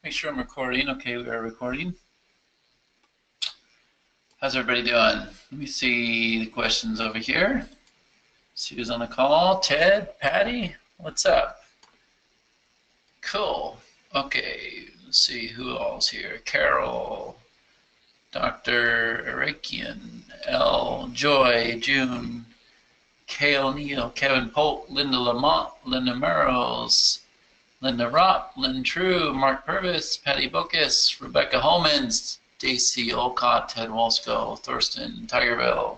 Make sure I'm recording. Okay, we are recording. How's everybody doing? Let me see the questions over here. See who's on the call. Ted, Patty, what's up? Cool. Okay, let's see who all's here. Carol, Dr. Arakian, L, Joy, June, Kale Neal, Kevin Polk, Linda Lamont, Linda Merrills, Linda Ropp, Lynn True, Mark Purvis, Patty Bocus, Rebecca Holmans, Stacy Olcott, Ted Wolsko, Thurston, Tigerville.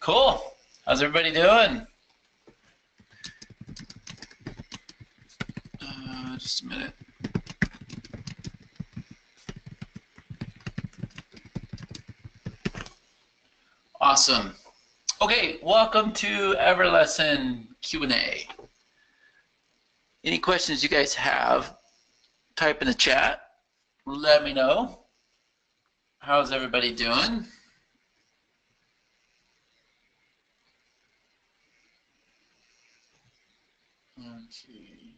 Cool. How's everybody doing? Just a minute. Awesome. Okay, welcome to EverLesson Q&A. Any questions you guys have, type in the chat. Let me know. How's everybody doing? Let's see.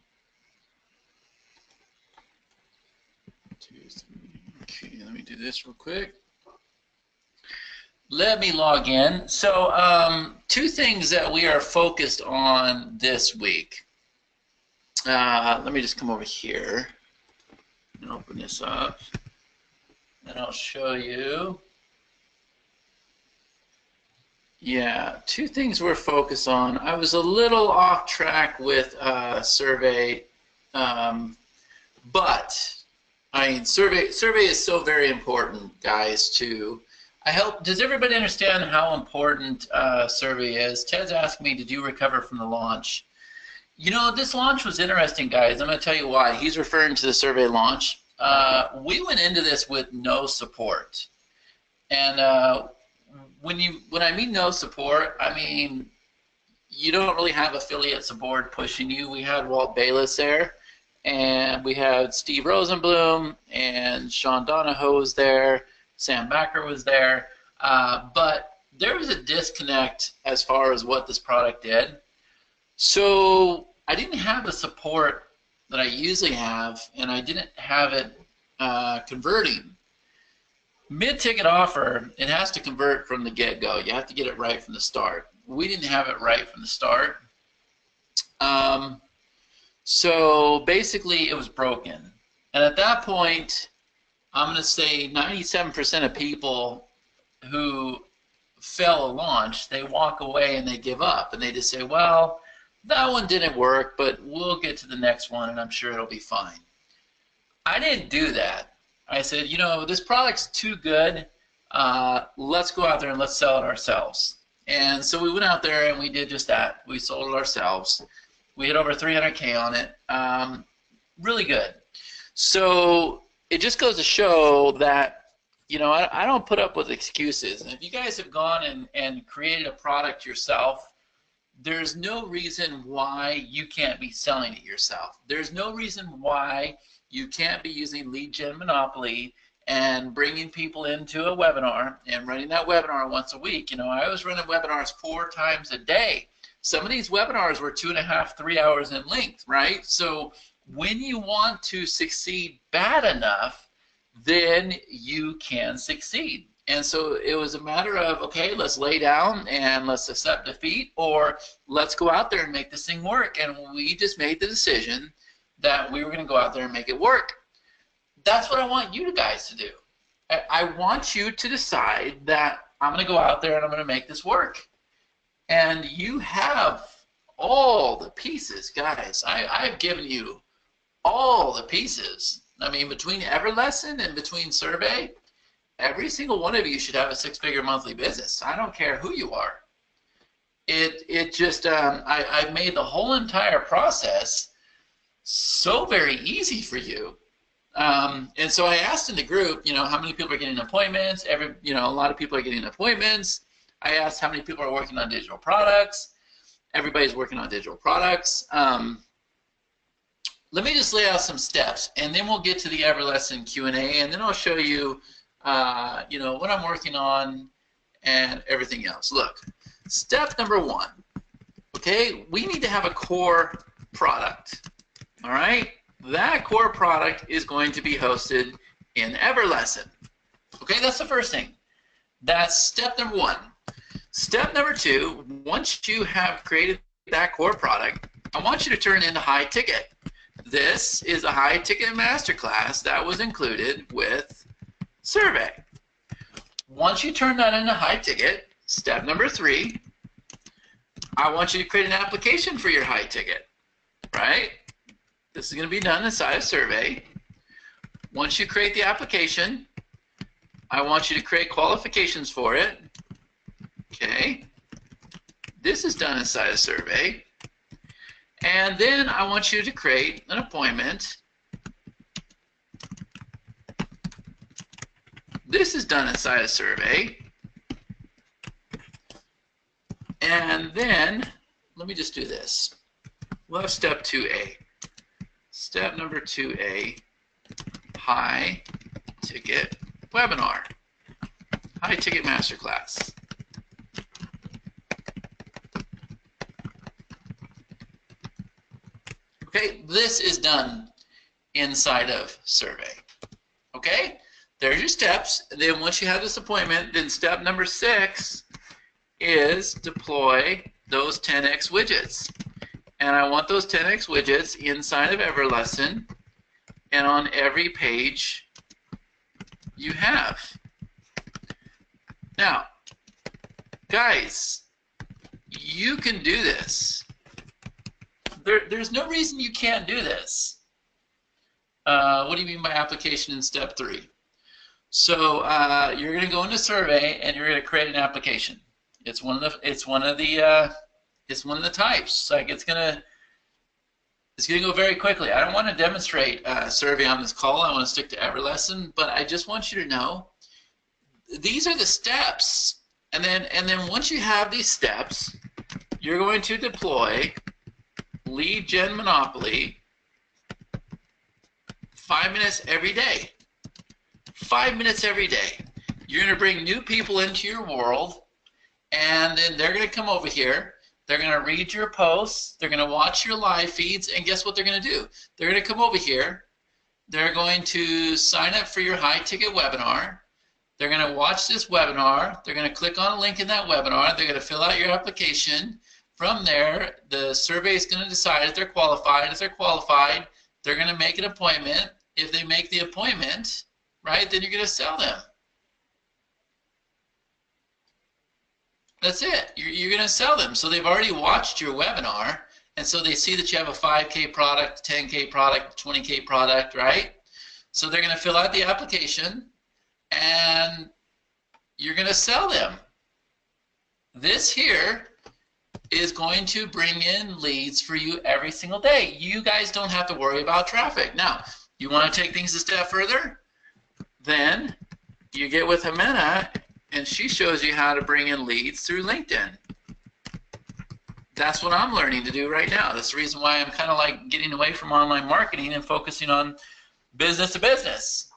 2, 3. Okay, let me do this real quick. Let me log in. So, two things that we are focused on this week. Let me just come over here and open this up, and I'll show you. Yeah, two things we're focused on. I was a little off track with survey, but I mean, survey is so very important, guys. Does everybody understand how important survey is? Ted's asked me, did you recover from the launch? You know, this launch was interesting, guys. I'm going to tell you why. He's referring to the survey launch. We went into this with no support. And when I mean no support, I mean you don't really have affiliate support pushing you. We had Walt Bayless there, and we had Steve Rosenblum, and Sean Donahoe was there, Sam Backer was there. But there was a disconnect as far as what this product did. So I didn't have the support that I usually have, and I didn't have it converting. Mid-ticket offer, it has to convert from the get-go. You have to get it right from the start. We didn't have it right from the start. So basically it was broken. And at that point, I'm going to say 97% of people who fail a launch, they walk away and they give up. And they just say, well, that one didn't work, but we'll get to the next one and I'm sure it'll be fine. I didn't do that. I said, you know, this product's too good. Let's go out there and let's sell it ourselves. And so we went out there and we did just that. We sold it ourselves. We hit over 300K on it. Really good. So it just goes to show that, you know, I don't put up with excuses. And if you guys have gone and created a product yourself, there's no reason why you can't be selling it yourself. There's no reason why you can't be using Lead Gen Monopoly and bringing people into a webinar and running that webinar once a week. You know, I was running webinars 4 times a day. Some of these webinars were 2.5, 3 hours in length, right? So when you want to succeed bad enough, then you can succeed. And so it was a matter of, okay, let's lay down and let's accept defeat, or let's go out there and make this thing work. And we just made the decision that we were going to go out there and make it work. That's what I want you guys to do. I want you to decide that I'm going to go out there and I'm going to make this work. And you have all the pieces, guys. I've given you all the pieces. I mean, between EverLesson and between survey, every single one of you should have a 6-figure monthly business. I don't care who you are. It just, I've made the whole entire process so very easy for you. And so I asked in the group, you know, how many people are getting appointments? A lot of people are getting appointments. I asked how many people are working on digital products. Everybody's working on digital products. Let me just lay out some steps, and then we'll get to the EverLesson Q&A, and then I'll show you, you know, what I'm working on and everything else. Look, step number 1, okay, we need to have a core product, all right? that core product is going to be hosted in EverLesson. Okay, that's the first thing. That's step number one. Step number two, once you have created that core product, I want you to turn into high ticket. This is a high ticket masterclass that was included with survey. Once you turn that into high ticket, step number three, I want you to create an application for your high ticket, right? This is going to be done inside of survey. Once you create the application, I want you to create qualifications for it. Okay. This is done inside of survey. And then I want you to create an appointment. This is done inside of survey. And then, let me just do this. We'll have step 2A. Step number 2A, high ticket webinar, high ticket masterclass. Okay, this is done inside of survey. Okay, there's your steps. Then once you have this appointment, then step number 6 is deploy those 10x widgets. And I want those 10x widgets inside of EverLesson and on every page you have. Now, guys, you can do this. There's no reason you can't do this. What do you mean by application in step 3? So you're going to go into survey and you're going to create an application. It's one of the types. Like it's gonna go very quickly. I don't want to demonstrate survey on this call. I want to stick to EverLesson, but I just want you to know these are the steps. And then once you have these steps, you're going to deploy Lead Gen Monopoly 5 minutes every day. 5 minutes every day. You're going to bring new people into your world, and then they're going to come over here. They're going to read your posts. They're going to watch your live feeds, and guess what they're going to do? They're going to come over here. They're going to sign up for your high-ticket webinar. They're going to watch this webinar. They're going to click on a link in that webinar. They're going to fill out your application. From there, the survey is going to decide if they're qualified. If they're qualified, they're going to make an appointment. If they make the appointment, right, then you're going to sell them. That's it. You're going to sell them. So they've already watched your webinar, and so they see that you have a 5K product, 10K product, 20K product, right? So they're going to fill out the application, and you're going to sell them. This here is going to bring in leads for you every single day. You guys don't have to worry about traffic. Now, you want to take things a step further? Then you get with Jimena, and she shows you how to bring in leads through LinkedIn. That's what I'm learning to do right now. That's the reason why I'm kind of like getting away from online marketing and focusing on business to business.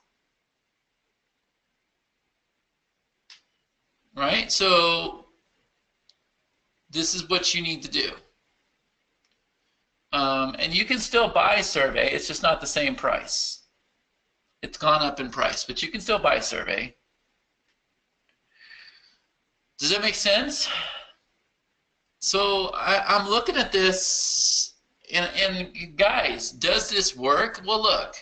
Right? So this is what you need to do. And you can still buy survey. It's just not the same price. It's gone up in price, but you can still buy survey. Does that make sense? So I'm looking at this, and guys, does this work? Well, look,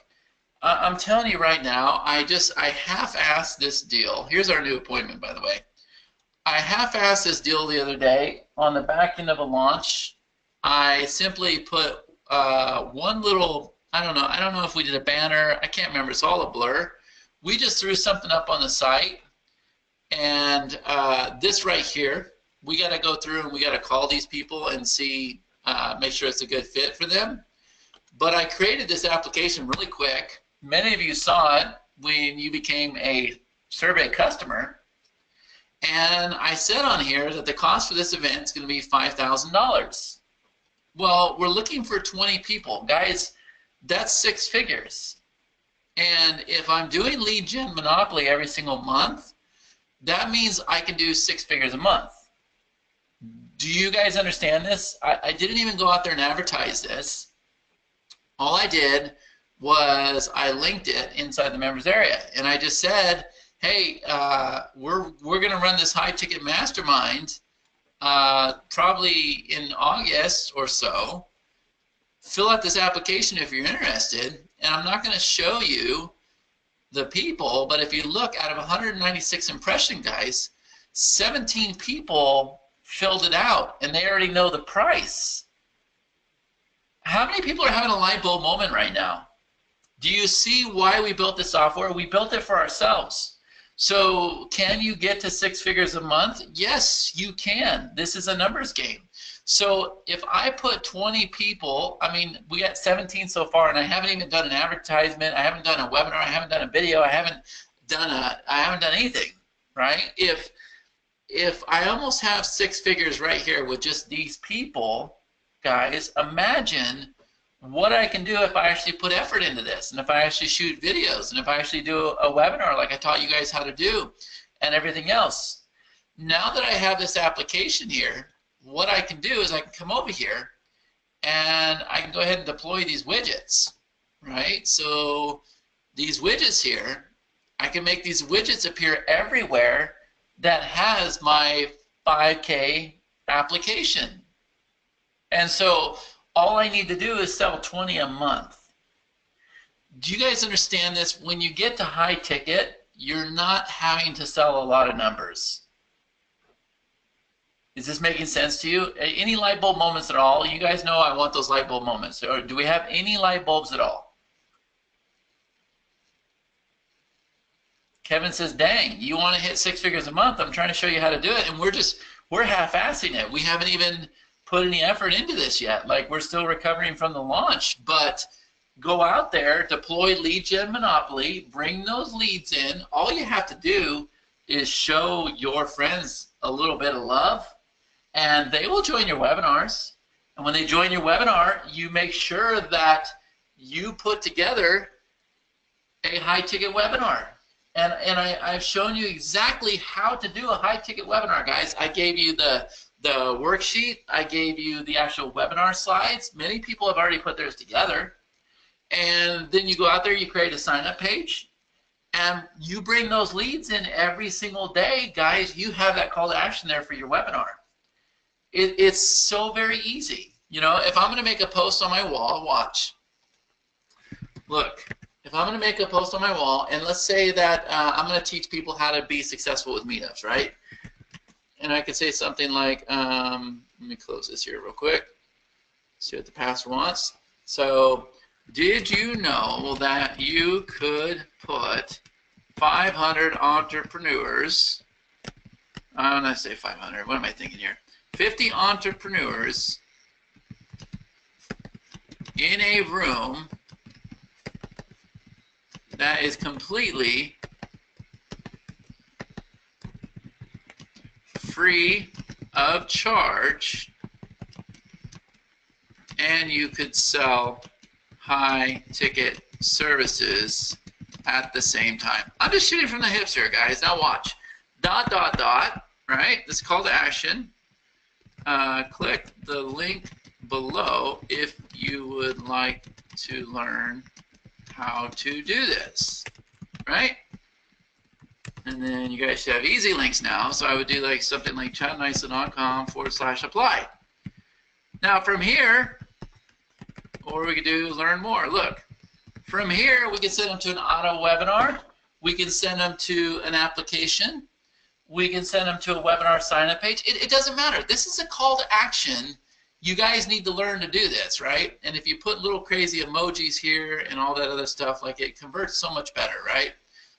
I'm telling you right now, I half-assed this deal. Here's our new appointment, by the way. I half-assed this deal the other day. On the back end of a launch, I simply put one little, I don't know if we did a banner, I can't remember, it's all a blur. We just threw something up on the site, and this right here, we got to go through and we got to call these people and see, make sure it's a good fit for them. But I created this application really quick. Many of you saw it when you became a survey customer. And I said on here that the cost for this event is going to be $5,000. Well, we're looking for 20 people. Guys, that's 6 figures. And if I'm doing Lead Gen Monopoly every single month, that means I can do 6 figures a month. Do you guys understand this? I didn't even go out there and advertise this. All I did was I linked it inside the members area, and I just said, hey, we're going to run this high ticket mastermind probably in August or so. Fill out this application if you're interested, and I'm not going to show you the people, but if you look, out of 196 impression guys, 17 people filled it out, and they already know the price. How many people are having a light bulb moment right now? Do you see why we built the software? We built it for ourselves. So can you get to 6 figures a month? Yes, you can. This is a numbers game. So if I put 20 people, I mean, we got 17 so far, and I haven't even done an advertisement. I haven't done a webinar. I haven't done a video. I haven't done anything, right? If I almost have 6 figures right here with just these people, guys, imagine what I can do if I actually put effort into this, and if I actually shoot videos, and if I actually do a webinar like I taught you guys how to do, and everything else. Now that I have this application here, what I can do is I can come over here and I can go ahead and deploy these widgets, right? So these widgets here, I can make these widgets appear everywhere that has my 5K application. And so all I need to do is sell 20 a month. Do you guys understand this? When you get to high ticket, you're not having to sell a lot of numbers. Is this making sense to you? Any light bulb moments at all? You guys know I want those light bulb moments. Or do we have any light bulbs at all? Kevin says, dang, you want to hit 6 figures a month? I'm trying to show you how to do it, and we're half-assing it. We haven't even put any effort into this yet. Like, we're still recovering from the launch. But go out there, deploy lead gen monopoly, bring those leads in. All you have to do is show your friends a little bit of love, and they will join your webinars. And when they join your webinar, you make sure that you put together a high ticket webinar. And I've shown you exactly how to do a high ticket webinar, guys. I gave you the worksheet. I gave you the actual webinar slides. Many people have already put theirs together. And then you go out there, you create a sign-up page, and you bring those leads in every single day, guys. You have that call to action there for your webinar. It's so very easy. You know, if I'm going to make a post on my wall, watch. Look, if I'm going to make a post on my wall, and let's say that I'm going to teach people how to be successful with meetups, right? And I could say something like, let me close this here real quick. See what the pastor wants. So, did you know that you could put 500 entrepreneurs, I'm going to say 500, what am I thinking here? 50 entrepreneurs in a room that is completely free of charge, and you could sell high ticket services at the same time. I'm just shooting from the hips here, guys. Now watch. ... right? This call to action. Click the link below if you would like to learn how to do this, right? And then you guys should have easy links now. So I would do like something like chatnicely.com/apply. Now from here, or we could do learn more. Look, from here we can send them to an auto webinar. We can send them to an application. We can send them to a webinar sign-up page. It doesn't matter. This is a call to action. You guys need to learn to do this, right? And if you put little crazy emojis here and all that other stuff, like it converts so much better, right?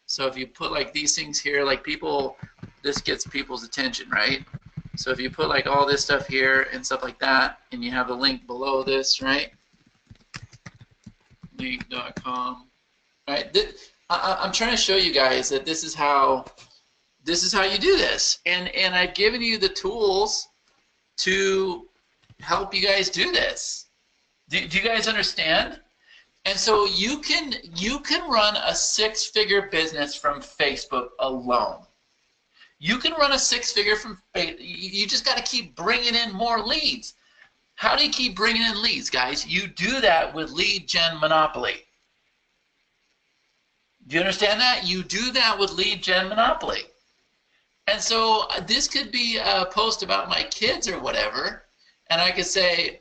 So if you put like these things here, like people, this gets people's attention, right? So if you put like all this stuff here and stuff like that, and you have the link below this, right? Link.com, right? I'm trying to show you guys that this is how you do this, and I've given you the tools to help you guys do this. Do you guys understand? And so you can run a 6-figure business from Facebook alone. You can run a 6-figure from Facebook. You just got to keep bringing in more leads. How do you keep bringing in leads, guys? You do that with lead gen monopoly. Do you understand that? You do that with lead gen monopoly. And so this could be a post about my kids or whatever, and I could say,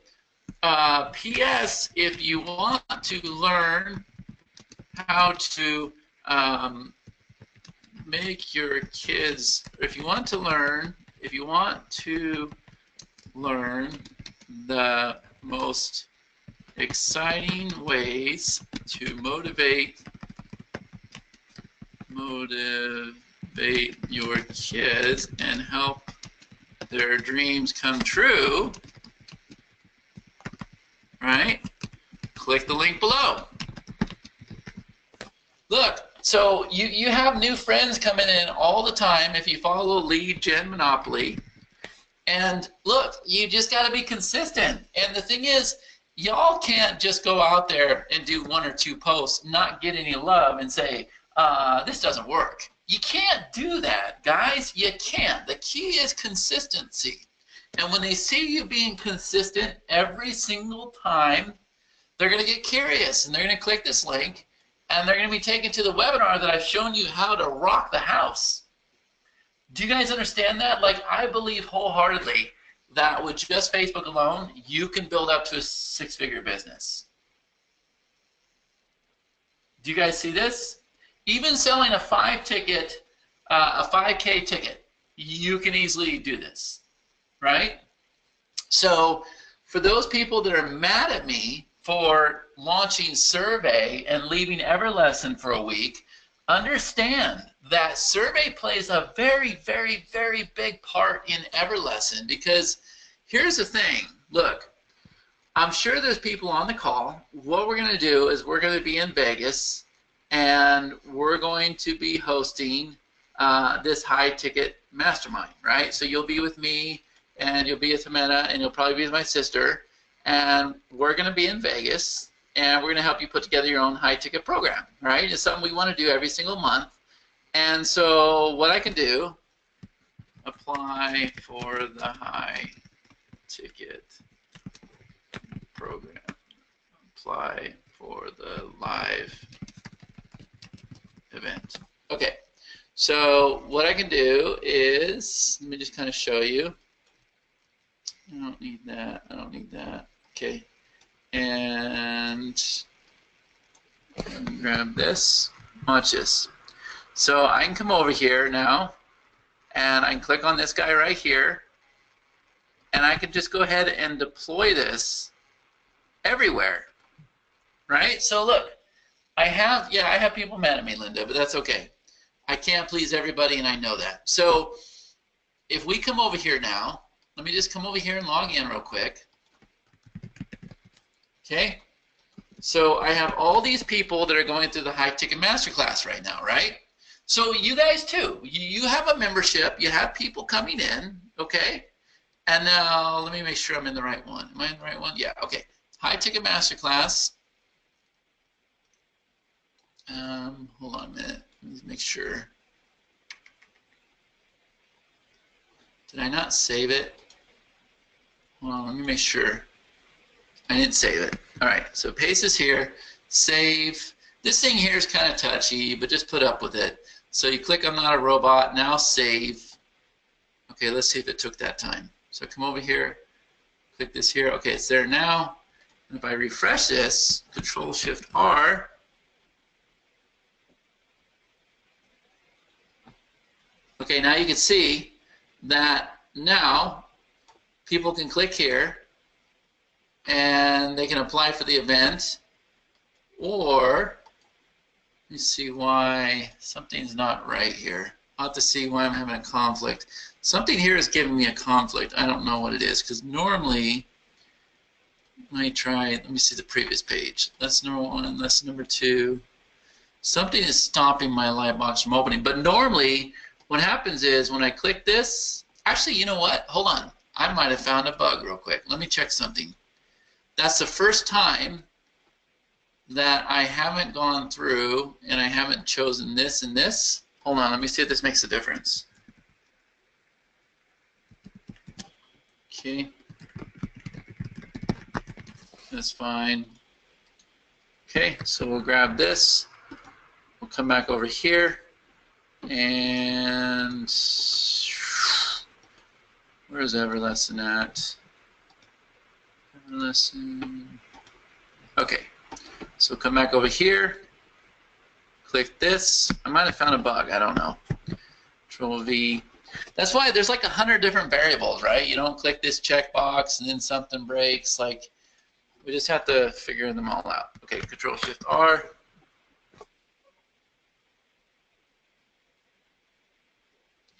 P.S. If you want to learn how to make your kids, if you want to learn the most exciting ways to motivate your kids and help their dreams come true, right? Click the link below. Look, so you have new friends coming in all the time if you follow lead gen monopoly. And look, you just got to be consistent. And the thing is, y'all can't just go out there and do 1 or 2 posts, not get any love, and say, this doesn't work. You can't do that, guys. You can't. The key is consistency. And when they see you being consistent every single time, they're going to get curious, and they're going to click this link, and they're going to be taken to the webinar that I've shown you how to rock the house. Do you guys understand that? Like, I believe wholeheartedly that with just Facebook alone, you can build up to a 6-figure business. Do you guys see this? Even selling a 5-ticket, a 5K ticket, you can easily do this, right? So for those people that are mad at me for launching Survey and leaving EverLesson for a week, understand that Survey plays a very, very, very big part in EverLesson, because here's the thing. Look, I'm sure there's people on the call. What we're going to do is we're going to be in Vegas, and we're going to be hosting this high-ticket mastermind, right? So you'll be with me, and you'll be with Jimena, and you'll probably be with my sister, and we're going to be in Vegas, and we're going to help you put together your own high-ticket program, right? It's something we want to do every single month. And so what I can do, apply for the high-ticket program, apply for the live event. Okay, so what I can do is, let me just kind of show you. I don't need that, I don't need that. Okay, and grab this, watch this. So I can come over here now, and I can click on this guy right here, and I can just go ahead and deploy this everywhere, right? So look, I have people mad at me, Linda, but that's okay. I can't please everybody, and I know that. So if we come over here now, let me just come over here and log in real quick. Okay? So I have all these people that are going through the high-ticket masterclass right now, right? So you guys too, you have a membership, you have people coming in, okay? And now let me make sure I'm in the right one. Am I in the right one? Yeah, okay. High-ticket masterclass. Hold on a minute. Let me make sure. Did I not save it? Hold on, let me make sure. I didn't save it. All right, so paste this here, save. This thing here is kind of touchy, but just put up with it. So you click I'm not a robot, now save. Okay, let's see if it took that time. So come over here, click this here. Okay, it's there now. And if I refresh this, Control-Shift-R, okay, now you can see that now people can click here and they can apply for the event, or let me see why something's not right here. I'll have to see why I'm having a conflict. Something here is giving me a conflict. I don't know what it is, because normally, let me see the previous page. That's number 1, that's number 2. Something is stopping my Livebox from opening, but normally what happens is when I click this, actually, you know what? Hold on. I might have found a bug real quick. Let me check something. That's the first time that I haven't gone through and I haven't chosen this and this. Hold on, let me see if this makes a difference. Okay. That's fine. Okay, so we'll grab this. We'll come back over here, and where's EverLesson at? EverLesson. Okay, so come back over here, click this. I might have found a bug, I don't know. Control V. That's why there's like 100 different variables, right? You don't click this checkbox and then something breaks. Like, we just have to figure them all out. Okay, Control Shift R.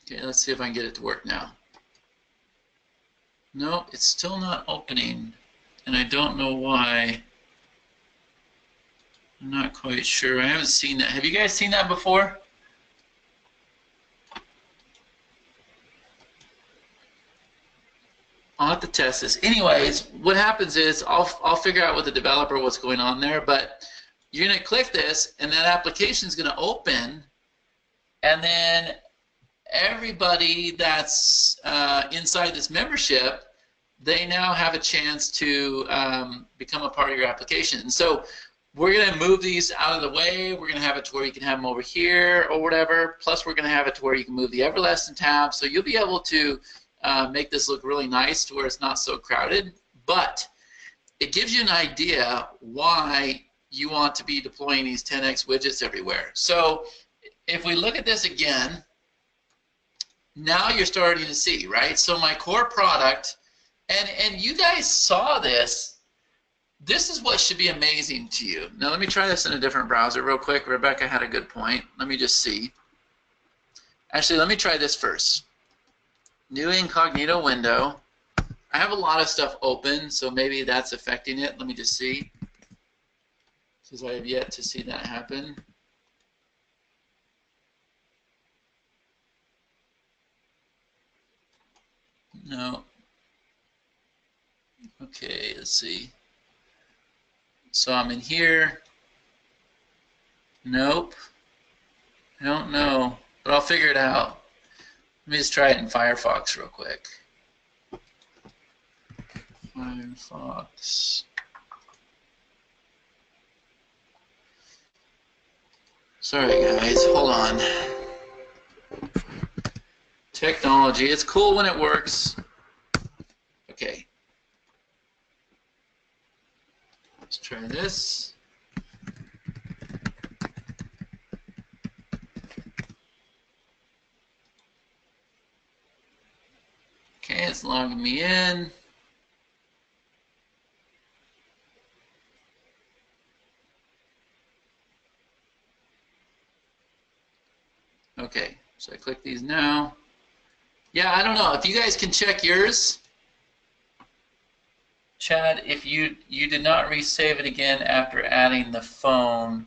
Okay, let's see if I can get it to work now. No, it's still not opening, and I don't know why. I'm not quite sure. I haven't seen that. Have you guys seen that before? I'll have to test this. Anyways, what happens is I'll figure out with the developer what's going on there, but you're going to click this, and that application is going to open, and then everybody that's inside this membership, they now have a chance to become a part of your application. And so we're going to move these out of the way. We're going to have it to where you can have them over here or whatever. Plus, we're going to have it to where you can move the EverLesson tab. So you'll be able to make this look really nice to where it's not so crowded. But it gives you an idea why you want to be deploying these 10x widgets everywhere. So if we look at this again, now you're starting to see, right? So my core product, and you guys saw this. This is what should be amazing to you. Now let me try this in a different browser real quick. Rebecca had a good point. Let me just see. Actually, let me try this first. New incognito window. I have a lot of stuff open, so maybe that's affecting it. Let me just see. Because I have yet to see that happen. No. Okay, let's see. So I'm in here. Nope. I don't know, but I'll figure it out. Let me just try it in Firefox real quick. Firefox. Sorry guys, hold on. Technology, it's cool when it works. Okay. Let's try this. Okay, it's logging me in. Okay, so I click these now. Yeah, I don't know. If you guys can check yours. Chad, if you did not resave it again after adding the phone.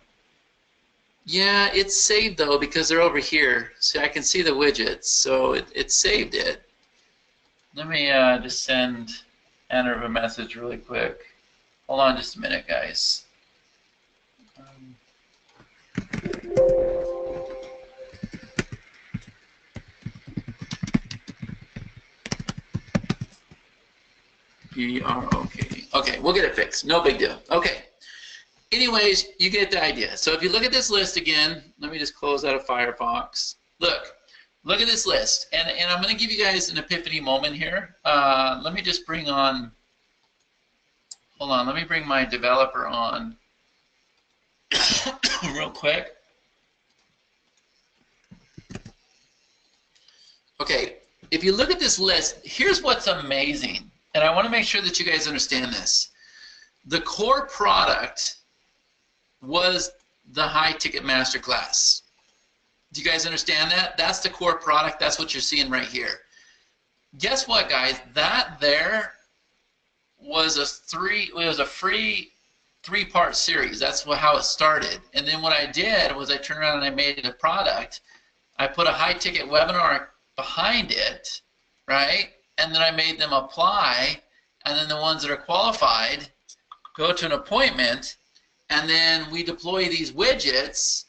Yeah, it's saved though because they're over here. See, I can see the widgets, so it saved it. Let me just send Anna a message really quick. Hold on just a minute, guys. B-R-O-K. Okay, we'll get it fixed. No big deal. Okay. Anyways, you get the idea. So if you look at this list again, let me just close out of Firefox. Look at this list. And I'm going to give you guys an epiphany moment here. Let me just bring on, hold on, let me bring my developer on real quick. Okay, if you look at this list, here's what's amazing. And I want to make sure that you guys understand this. The core product was the high ticket masterclass. Do you guys understand that? That's the core product. That's what you're seeing right here. Guess what, guys? That there was a free three-part series. That's how it started. And then what I did was I turned around and I made it a product. I put a high ticket webinar behind it, right? And then I made them apply, and then the ones that are qualified go to an appointment, and then we deploy these widgets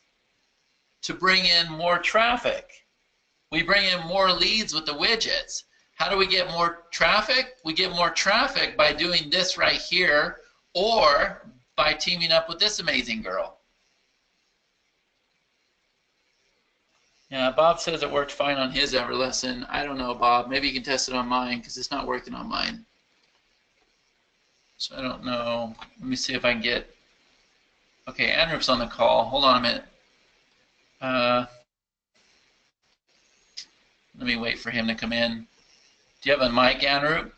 to bring in more traffic. We bring in more leads with the widgets. How do we get more traffic? We get more traffic by doing this right here, or by teaming up with this amazing girl. Yeah, Bob says it worked fine on his EverLesson. I don't know, Bob. Maybe you can test it on mine because it's not working on mine. So I don't know. Let me see if I can get. Okay, Anrup's on the call. Hold on a minute. Let me wait for him to come in. Do you have a mic, Anrup?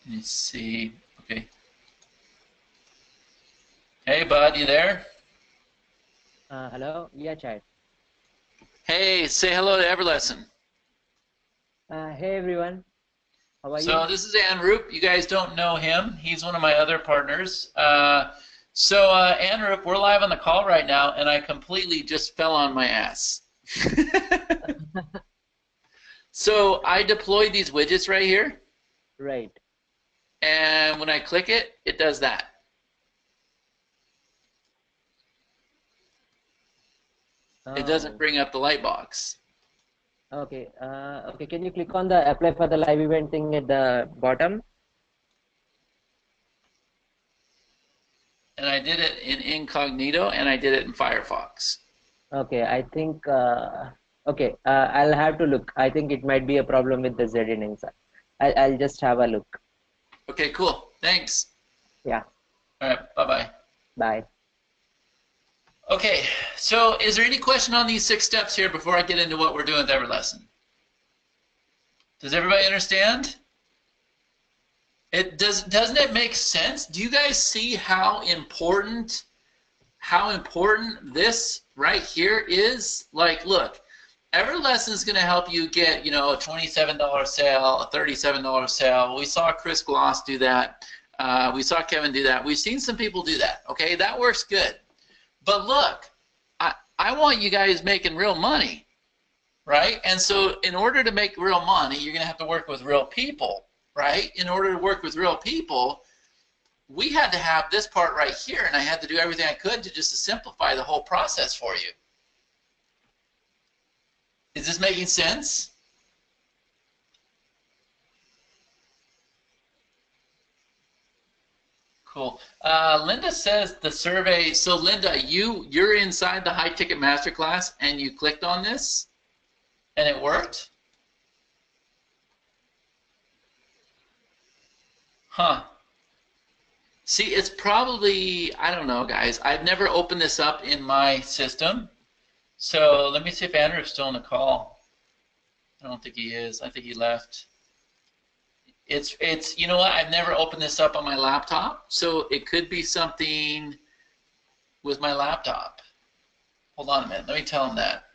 Let me see. Okay. Hey, bud, you there? Hello. Yeah, Chad. Hey, say hello to EverLesson. Hey everyone. How are So you? this is Anrup. You guys don't know him. He's one of my other partners. Anrup, we're live on the call right now, and I completely just fell on my ass. So I deployed these widgets right here, Right. and when I click it, it does that. It doesn't Oh, bring up the light box. okay. Okay. Can you click on the apply for the live event thing at the bottom? And I did it in incognito, and I did it in Firefox. Okay. I think. Okay. I'll have to look. I think it might be a problem with the ZN inside. I'll just have a look. Okay, cool. Thanks. Yeah. All right, bye-bye. Bye. Okay, so is there any question on these 6 steps here before I get into what we're doing with EverLesson? Does everybody understand? Doesn't it make sense? Do you guys see how important this right here is? Like, look, EverLesson is going to help you get, a $27 sale, a $37 sale. We saw Chris Gloss do that. We saw Kevin do that. We've seen some people do that. Okay, that works good. But look, I want you guys making real money, right? And so in order to make real money, you're going to have to work with real people, right? In order to work with real people, we had to have this part right here, and I had to do everything I could to just to simplify the whole process for you. Is this making sense? Cool. Linda says the survey. So Linda, you're inside the high ticket masterclass, and you clicked on this, and it worked. Huh. See, it's probably, I don't know, guys. I've never opened this up in my system. So let me see if Andrew's still on the call. I don't think he is. I think he left. You know what? I've never opened this up on my laptop, so it could be something with my laptop. Hold on a minute. Let me tell him that.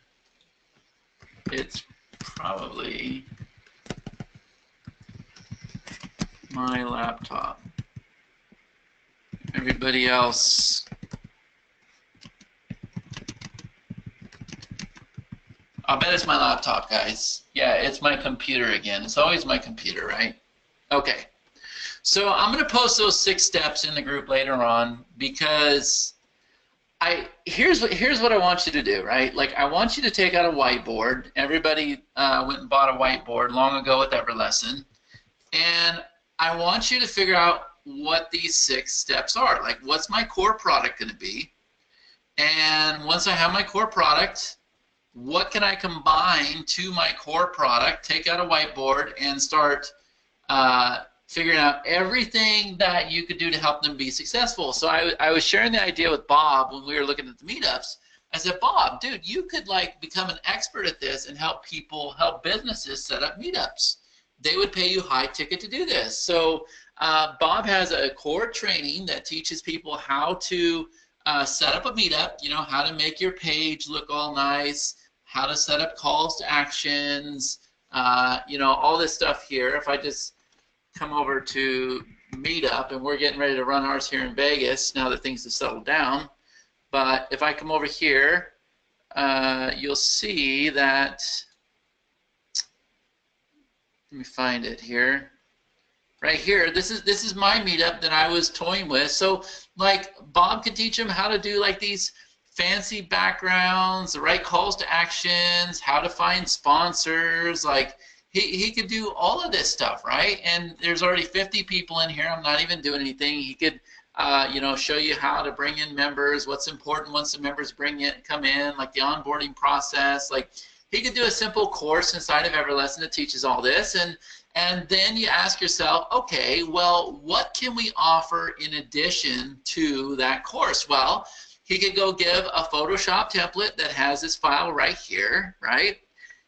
It's probably my laptop. Everybody else. I'll bet it's my laptop, guys. Yeah, it's my computer again. It's always my computer, right? Okay. So I'm going to post those 6 steps in the group later on because here's what I want you to do, right? Like, I want you to take out a whiteboard. Everybody went and bought a whiteboard long ago with EverLesson. And I want you to figure out what these 6 steps are. Like, what's my core product going to be? And once I have my core product, what can I combine to my core product? Take out a whiteboard and start figuring out everything that you could do to help them be successful. So I was sharing the idea with Bob when we were looking at the meetups. I said, Bob, dude, you could like become an expert at this and help businesses set up meetups. They would pay you high ticket to do this. So Bob has a core training that teaches people how to set up a meetup, how to make your page look all nice, how to set up calls to actions, all this stuff here. If I just come over to Meetup, and we're getting ready to run ours here in Vegas now that things have settled down. But if I come over here, you'll see that, let me find it here. Right here, this is my meetup that I was toying with. So like Bob could teach them how to do like these fancy backgrounds, the right calls to actions, how to find sponsors. Like he could do all of this stuff, right? And there's already 50 people in here. I'm not even doing anything. He could you know, show you how to bring in members, what's important once the members come in, like the onboarding process. Like he could do a simple course inside of EverLesson that teaches all this, and then you ask yourself, okay, well, what can we offer in addition to that course? Well, he could go give a Photoshop template that has this file right here, right?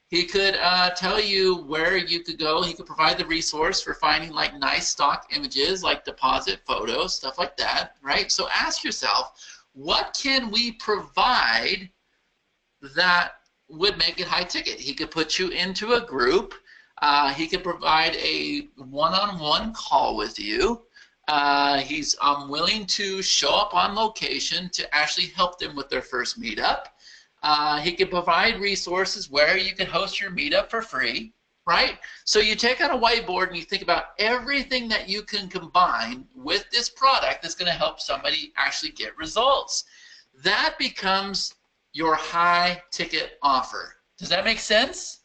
He could tell you where you could go. He could provide the resource for finding like nice stock images, like deposit photos, stuff like that, right? So ask yourself, what can we provide that would make it high ticket? He could put you into a group. He could provide a one-on-one call with you. He's willing to show up on location to actually help them with their first meetup. He can provide resources where you can host your meetup for free, right? So you take out a whiteboard and you think about everything that you can combine with this product that's going to help somebody actually get results. That becomes your high ticket offer. Does that make sense?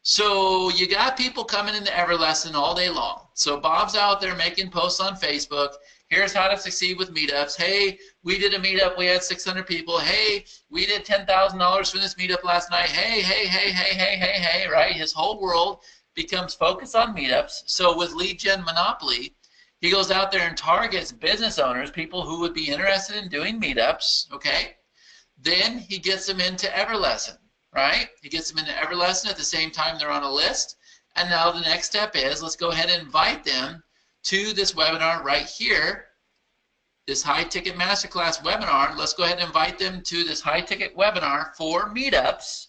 So you got people coming into EverLesson all day long. So Bob's out there making posts on Facebook. Here's how to succeed with meetups. Hey, we did a meetup. We had 600 people. Hey, we did $10,000 for this meetup last night. Hey, hey, hey, hey, hey, hey, hey, right? His whole world becomes focused on meetups. So with Lead Gen Monopoly, he goes out there and targets business owners, people who would be interested in doing meetups, okay? Then he gets them into EverLesson, right? He gets them into EverLesson at the same time they're on a list. And now the next step is, let's go ahead and invite them to this webinar right here, this high ticket masterclass webinar. Let's go ahead and invite them to this high ticket webinar for meetups.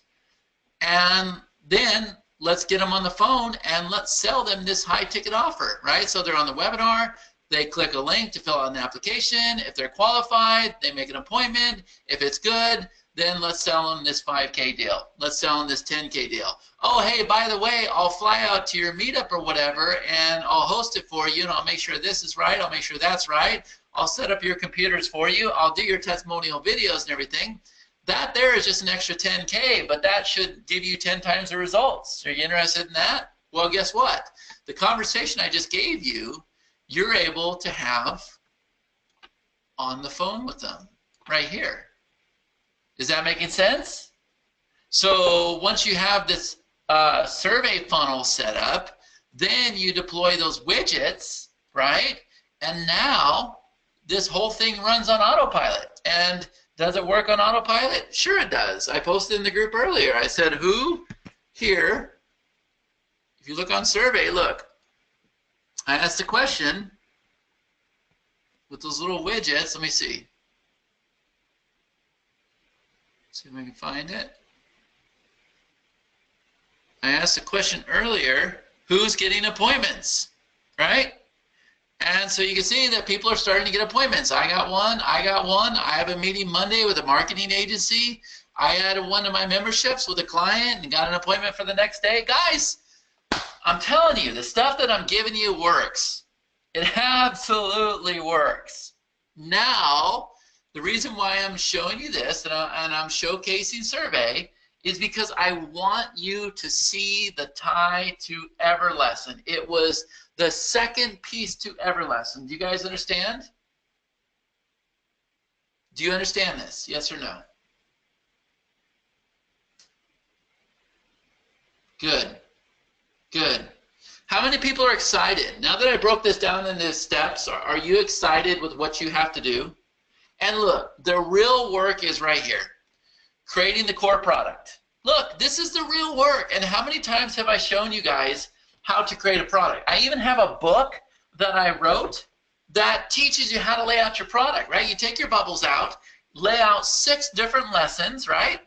And then let's get them on the phone and let's sell them this high ticket offer, right? So they're on the webinar, they click a link to fill out an application. If they're qualified, they make an appointment. If it's good, then let's sell them this 5K deal. Let's sell them this 10K deal. Oh, hey, by the way, I'll fly out to your meetup or whatever, and I'll host it for you, and I'll make sure this is right. I'll make sure that's right. I'll set up your computers for you. I'll do your testimonial videos and everything. That there is just an extra 10K, but that should give you 10 times the results. Are you interested in that? Well, guess what? The conversation I just gave you, you're able to have on the phone with them right here. Is that making sense? So once you have this survey funnel set up, then you deploy those widgets, right? And now this whole thing runs on autopilot. And does it work on autopilot? Sure it does. I posted in the group earlier. I said, who here, if you look on survey, look, I asked a question with those little widgets. Let me see. See if I can find it. I asked a question earlier, who's getting appointments, right? And so you can see that people are starting to get appointments. I got one. I have a meeting Monday with a marketing agency. I added one to my memberships with a client and got an appointment for the next day. Guys, I'm telling you, the stuff that I'm giving you works. It absolutely works. Now, the reason why I'm showing you this and I'm showcasing survey is because I want you to see the tie to EverLesson. It was the second piece to EverLesson. Do you guys understand? Do you understand this? Yes or no? Good. Good. How many people are excited? Now that I broke this down into steps, are you excited with what you have to do? And look, the real work is right here. Creating the core product. Look, this is the real work. And how many times have I shown you guys how to create a product? I even have a book that I wrote that teaches you how to lay out your product, right? You take your bubbles out, lay out 6 different lessons, right?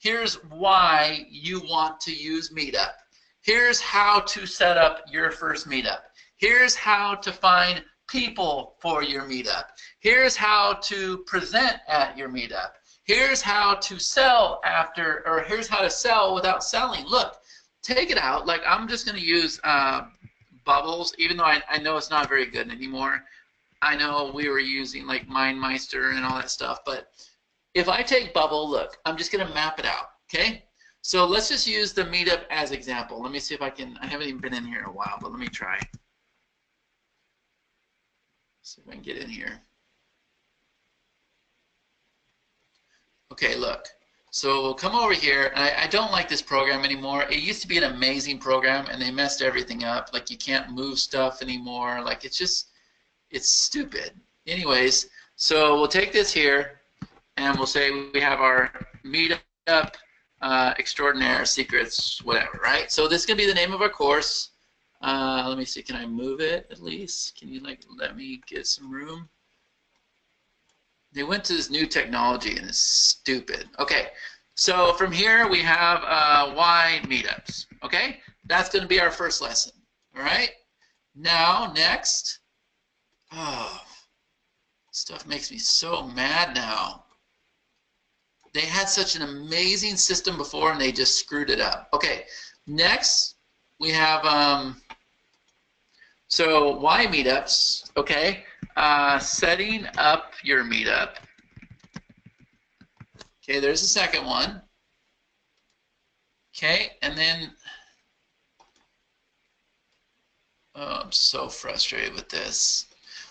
Here's why you want to use Meetup. Here's how to set up your first Meetup. Here's how to find people for your Meetup. Here's how to present at your Meetup. Here's how to sell after, or here's how to sell without selling. Look, take it out. Like I'm just going to use bubbles, even though I know it's not very good anymore. I know we were using like MindMeister and all that stuff, but if I take bubble, look, I'm just going to map it out, okay? So let's just use the Meetup as example. Let me see if I can, I haven't even been in here in a while, but let me try. see if I can get in here. Okay, look. So we'll come over here, and I don't like this program anymore. It used to be an amazing program, and they messed everything up. Like, you can't move stuff anymore. Like, it's stupid. Anyways, so we'll take this here, and we'll say we have our meetup extraordinaire secrets, whatever, right? So this is going to be the name of our course. Let me see, can I move it at least? Can you, like, let me get some room? They went to this new technology and it's stupid. Okay, so from here we have why meetups. Okay, that's going to be our first lesson. All right. Now next, oh, stuff makes me so mad now. They had such an amazing system before and they just screwed it up. Okay, next we have so why meetups? Okay. Setting up your meetup. Okay, there's the second one. Okay, and then, oh, I'm so frustrated with this.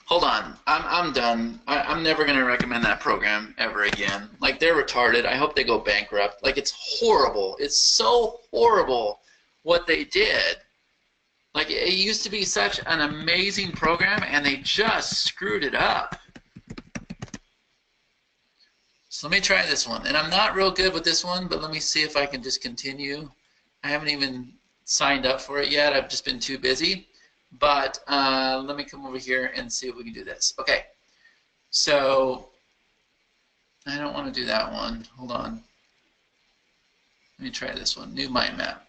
Hold on, I'm done. I'm never going to recommend that program ever again. Like, they're retarded. I hope they go bankrupt. Like, it's horrible. It's so horrible what they did. Like, it used to be such an amazing program, and they just screwed it up. So let me try this one. And I'm not real good with this one, but let me see if I can just continue. I haven't even signed up for it yet. I've just been too busy. But let me come over here and see if we can do this. Okay. So I don't want to do that one. Hold on. Let me try this one. New mind map.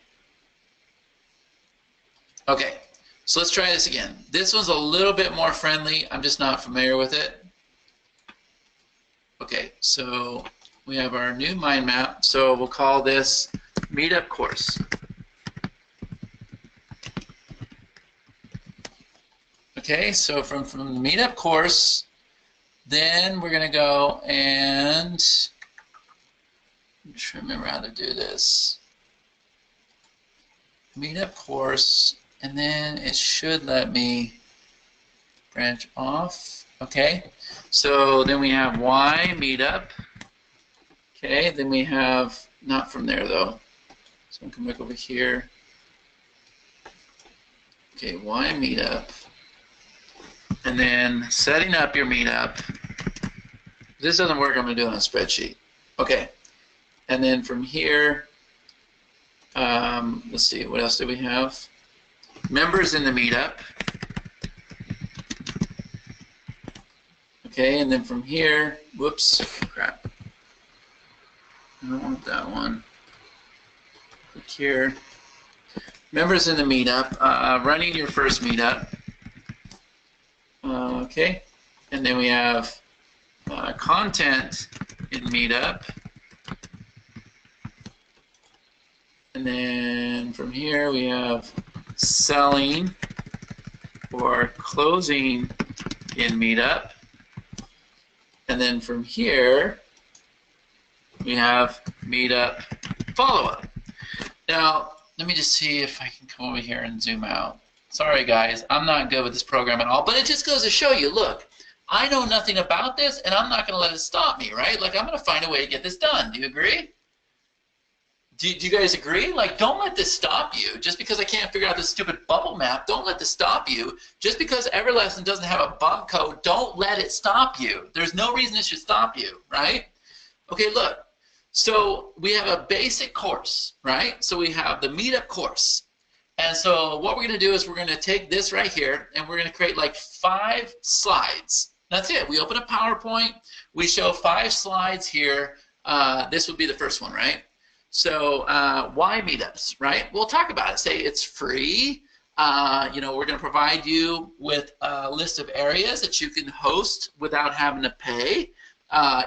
Okay, so let's try this again. This one's a little bit more friendly. I'm just not familiar with it. Okay, so we have our new mind map. So we'll call this Meetup Course. Okay, so from the Meetup Course, then we're going to go and I'm trying to remember how to do this. Meetup Course. And then it should let me branch off. Okay, so then we have why meetup. Okay, then we have, not from there though. So I'm come back over here. Okay, why meetup. And then setting up your meetup. If this doesn't work, I'm going to do it on a spreadsheet. Okay, and then from here, let's see, what else do we have? Members in the meetup. Okay, and then from here, whoops, crap. I don't want that one. Click here. Members in the meetup, running your first meetup. Okay, and then we have content in meetup. And then from here we have selling or closing in meetup. And then from here we have meetup follow-up. Now let me just see if I can come over here and zoom out. Sorry guys, I'm not good with this program at all, but it just goes to show you, look, I know nothing about this and I'm not going to let it stop me, right? Like, I'm going to find a way to get this done. Do you agree? Do you guys agree? Like, don't let this stop you. Just because I can't figure out this stupid bubble map, don't let this stop you. Just because EverLesson doesn't have a bug code, don't let it stop you. There's no reason it should stop you, right? Okay, look. So we have a basic course, right? So we have the meetup course. And so what we're going to do is we're going to take this right here and we're going to create like 5 slides. That's it. We open a PowerPoint. We show 5 slides here. This would be the first one, right? So why meetups, right? We'll talk about it. Say it's free. You know, we're going to provide you with a list of areas that you can host without having to pay.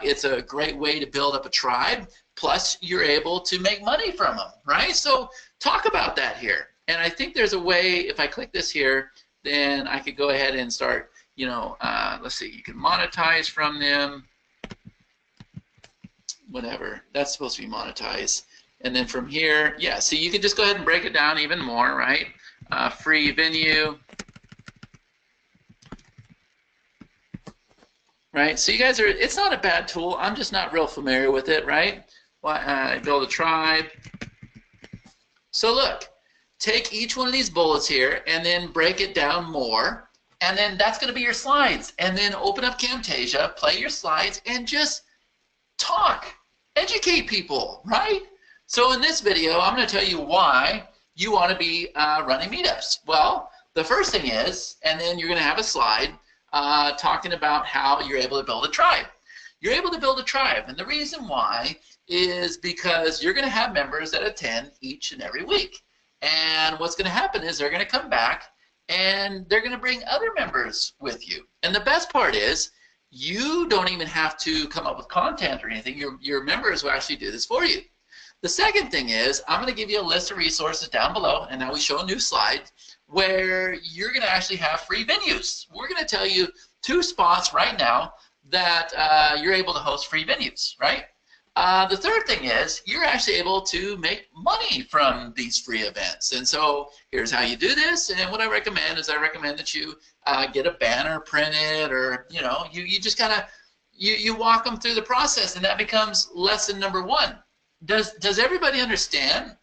It's a great way to build up a tribe. Plus, you're able to make money from them, right? So talk about that here. And I think there's a way, if I click this here, then I could go ahead and start, you know, let's see, you can monetize from them. Whatever, that's supposed to be monetized. And then from here, yeah, so you can just go ahead and break it down even more, right? Free venue. right? So you guys are, it's not a bad tool. I'm just not real familiar with it, right? Build a tribe. So look, take each one of these bullets here and then break it down more. And then that's going to be your slides. And then open up Camtasia, play your slides, and just talk. Educate people, right? So in this video, I'm going to tell you why you want to be running meetups. Well, the first thing is, and then you're going to have a slide talking about how you're able to build a tribe. You're able to build a tribe, and the reason why is because you're going to have members that attend each and every week. And what's going to happen is they're going to come back and they're going to bring other members with you. And the best part is you don't even have to come up with content or anything. Your members will actually do this for you. The second thing is I'm going to give you a list of resources down below, and now we show a new slide where you're going to actually have free venues. We're going to tell you 2 spots right now that you're able to host free venues, right? The third thing is you're actually able to make money from these free events. And so here's how you do this. And what I recommend is I recommend that you get a banner printed, or you just kind of you walk them through the process, and that becomes lesson number 1. Does everybody understand?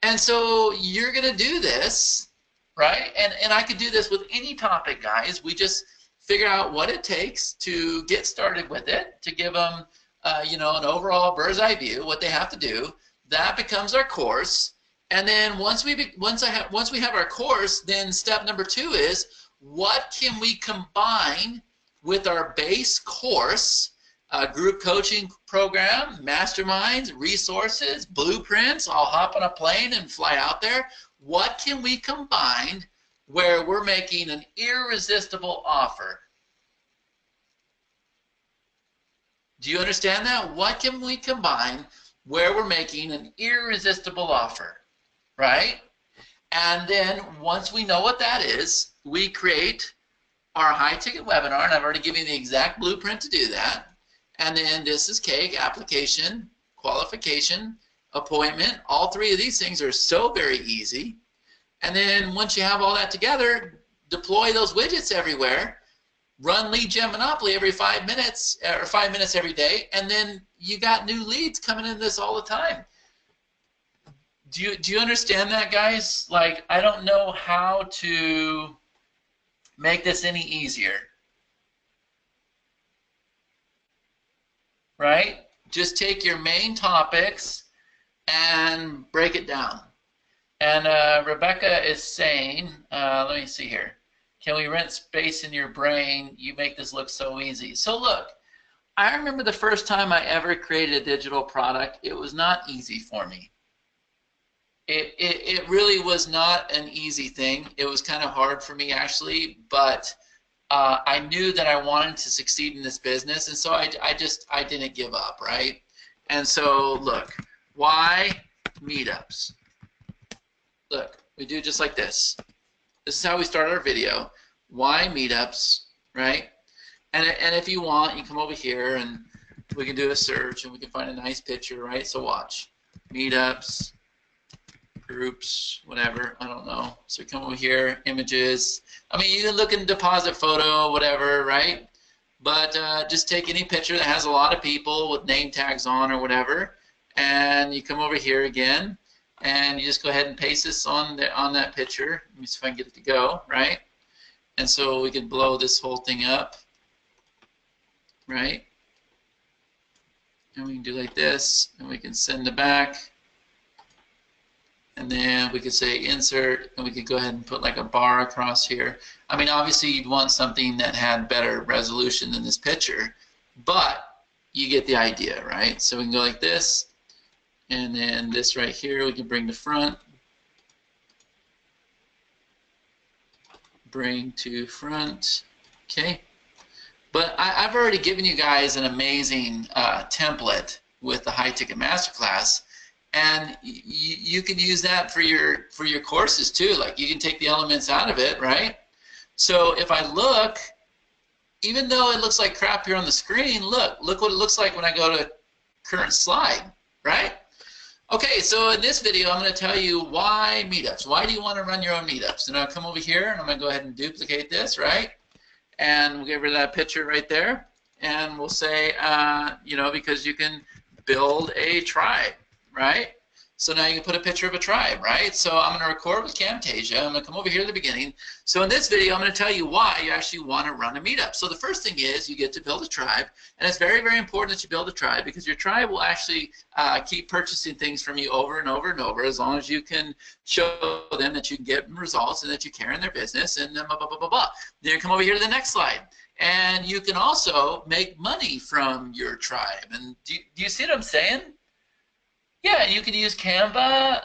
And so you're going to do this, right? And I could do this with any topic, guys. We just figure out what it takes to get started with it, to give them an overall bird's eye view, what they have to do. That becomes our course. And then once we have our course, then step number 2 is what can we combine with our base course, group coaching program, masterminds, resources, blueprints. I'll hop on a plane and fly out there. What can we combine where we're making an irresistible offer? Do you understand that? What can we combine where we're making an irresistible offer, right? And then once we know what that is, we create our high-ticket webinar, and I've already given you the exact blueprint to do that. And then this is cake, application, qualification, appointment. All 3 of these things are so very easy. And then once you have all that together, deploy those widgets everywhere. Run lead gen monopoly every 5 minutes, or 5 minutes every day, and then you got new leads coming in this all the time. Do you understand that, guys? Like, I don't know how to make this any easier. Right? Just take your main topics and break it down. And Rebecca is saying, let me see here. Can we rent space in your brain? You make this look so easy. So look, I remember the first time I ever created a digital product, it was not easy for me. It really was not an easy thing. It was kind of hard for me, actually, but I knew that I wanted to succeed in this business, and so I didn't give up, right? And so look, why meetups? Look, we do just like this. This is how we start our video. Why meetups, right? And if you want, you come over here and we can do a search and we can find a nice picture, right? So watch. Meetups, groups, whatever, I don't know. So come over here, images. I mean, you can look in deposit photo, whatever, right? But just take any picture that has a lot of people with name tags on or whatever, and you come over here again, and you just go ahead and paste this on that picture. Let me see if I can get it to go, right? And so we can blow this whole thing up, right? And we can do like this, and we can send it back. And then we could say insert, and we could go ahead and put like a bar across here. I mean, obviously you'd want something that had better resolution than this picture, but you get the idea, right? So we can go like this, and then this right here we can bring to front, bring to front, okay? But I've already given you guys an amazing template with the High Ticket Masterclass. And you can use that for your courses too. Like, you can take the elements out of it, right? So if I look, even though it looks like crap here on the screen, look what it looks like when I go to current slide, right? Okay, so in this video I'm going to tell you why meetups. Why do you want to run your own meetups? And I'll come over here and I'm going to go ahead and duplicate this, right? And we'll get rid of that picture right there. and we'll say, you know, because you can build a tribe, right? So now you can put a picture of a tribe, right? So I'm going to record with Camtasia. I'm going to come over here at the beginning. So in this video, I'm going to tell you why you actually want to run a meetup. So the first thing is you get to build a tribe. And it's very, very important that you build a tribe because your tribe will actually keep purchasing things from you over and over and over as long as you can show them that you can get results and that you care in their business and blah, blah, blah, blah, blah. Then you come over here to the next slide. And you can also make money from your tribe. And do you see what I'm saying? Yeah, you can use Canva.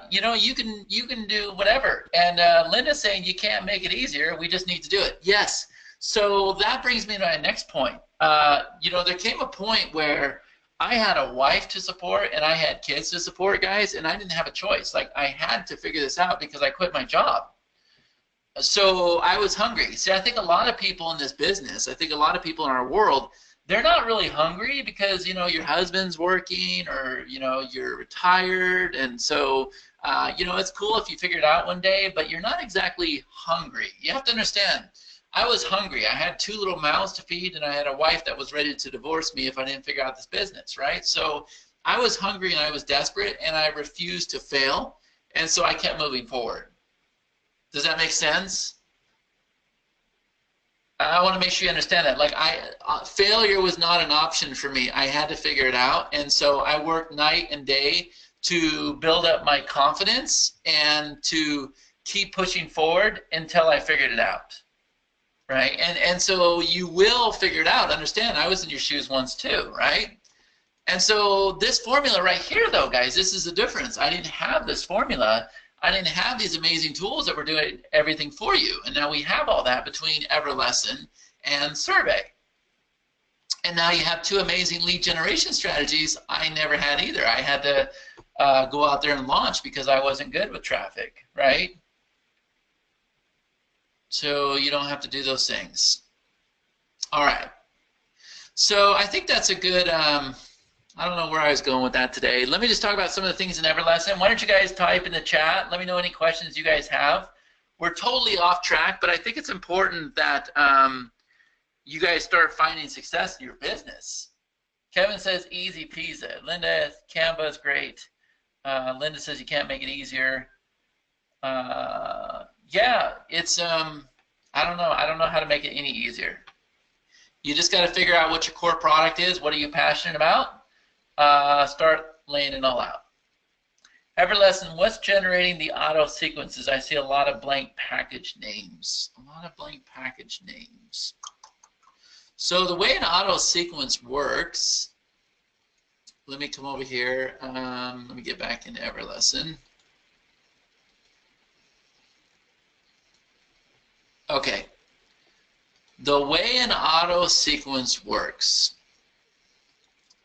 You know, you can do whatever. And Linda's saying you can't make it easier. We just need to do it. Yes. So that brings me to my next point. You know, there came a point where I had a wife to support and I had kids to support, guys, and I didn't have a choice. Like, I had to figure this out because I quit my job. So I was hungry. See, I think a lot of people in this business, I think a lot of people in our world, they're not really hungry because, you know, your husband's working or, you know, you're retired. And so, you know, it's cool if you figure it out one day, but you're not exactly hungry. You have to understand, I was hungry. I had 2 little mouths to feed and I had a wife that was ready to divorce me if I didn't figure out this business, right? So I was hungry and I was desperate and I refused to fail. And so I kept moving forward. Does that make sense? I want to make sure you understand that. Like, failure was not an option for me. I had to figure it out, and so I worked night and day to build up my confidence and to keep pushing forward until I figured it out, right? And so you will figure it out. Understand, I was in your shoes once too, right? And so this formula right here, though, guys, this is the difference. I didn't have this formula. I didn't have these amazing tools that were doing everything for you. And now we have all that between EverLesson and Survey. And now you have 2 amazing lead generation strategies I never had either. I had to go out there and launch because I wasn't good with traffic, right? So you don't have to do those things. All right. So I think that's a good... I don't know where I was going with that today. Let me just talk about some of the things in EverLesson. Why don't you guys type in the chat? Let me know any questions you guys have. We're totally off track, but I think it's important that you guys start finding success in your business. Kevin says easy peasy. Linda, Canva is great. Linda says you can't make it easier. Yeah, it's I don't know. I don't know how to make it any easier. You just got to figure out what your core product is. What are you passionate about? Start laying it all out. EverLesson, what's generating the auto sequences? I see a lot of blank package names. A lot of blank package names. So the way an auto sequence works, let me come over here. Let me get back into EverLesson. Okay. The way an auto sequence works.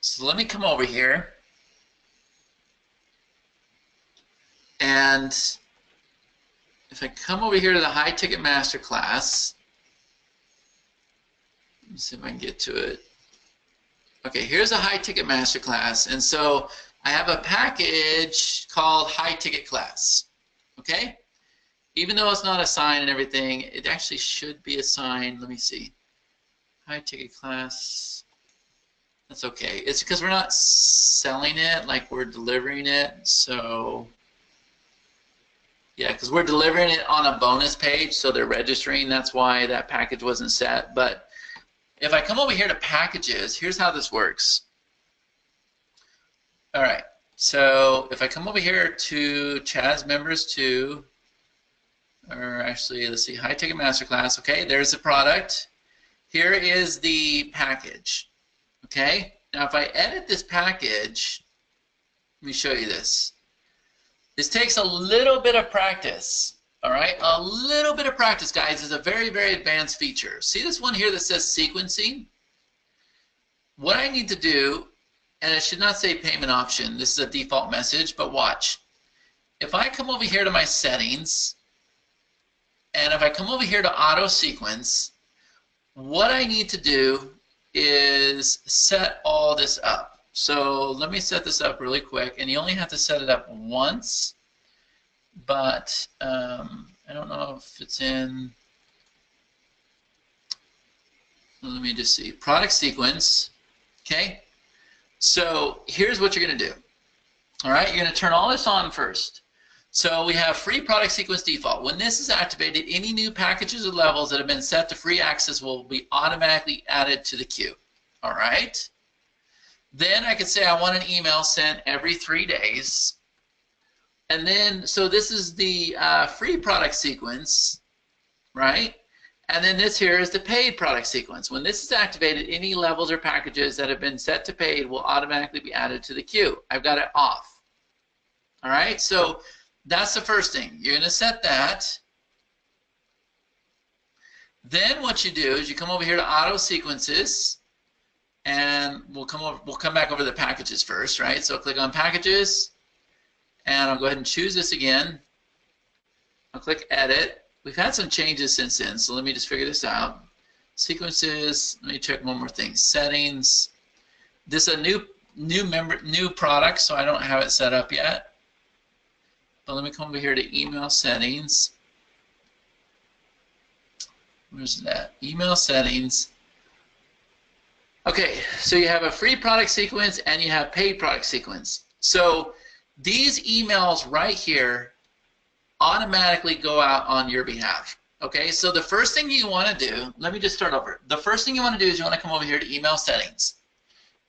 So let me come over here, and if I come over here to the high ticket masterclass, let me see if I can get to it. Okay, here's a high ticket masterclass, and so I have a package called high ticket class. Okay, even though it's not assigned and everything, it actually should be assigned. Let me see, high ticket class. That's okay. It's because we're not selling it, like we're delivering it. So, yeah, because we're delivering it on a bonus page, so they're registering. That's why that package wasn't set. But if I come over here to packages, here's how this works. All right. So if I come over here to Chaz Members 2, or actually, let's see, High Ticket Masterclass. Okay, there's the product. Here is the package. Okay, now if I edit this package, let me show you this. This takes a little bit of practice, all right? A little bit of practice, guys, is a very, very advanced feature. See this one here that says sequencing? What I need to do, and it should not say payment option, this is a default message, but watch. If I come over here to my settings, and if I come over here to auto sequence, what I need to do is set all this up. So let me set this up really quick, and you only have to set it up once, but I don't know if it's in, Let me just see. Product sequence. Okay. So here's what you're going to do. All right. You're going to turn all this on first. So we have free product sequence default. When this is activated, any new packages or levels that have been set to free access will be automatically added to the queue. All right. Then I could say I want an email sent every 3 days. And then, so this is the free product sequence, right? And then this here is the paid product sequence. When this is activated, any levels or packages that have been set to paid will automatically be added to the queue. I've got it off. All right, so that's the first thing. You're going to set that. Then what you do is you come over here to auto sequences, and we'll come back over the packages first, right? So click on packages, and I'll go ahead and choose this again. I'll click edit. We've had some changes since then, so let me just figure this out. Sequences, let me check one more thing. Settings. This is a new product, so I don't have it set up yet. But let me come over here to email settings. Where's that? Email settings. Okay, so you have a free product sequence and you have paid product sequence. So these emails right here automatically go out on your behalf. Okay, so the first thing you want to do, let me just start over. The first thing you want to do is you want to come over here to email settings.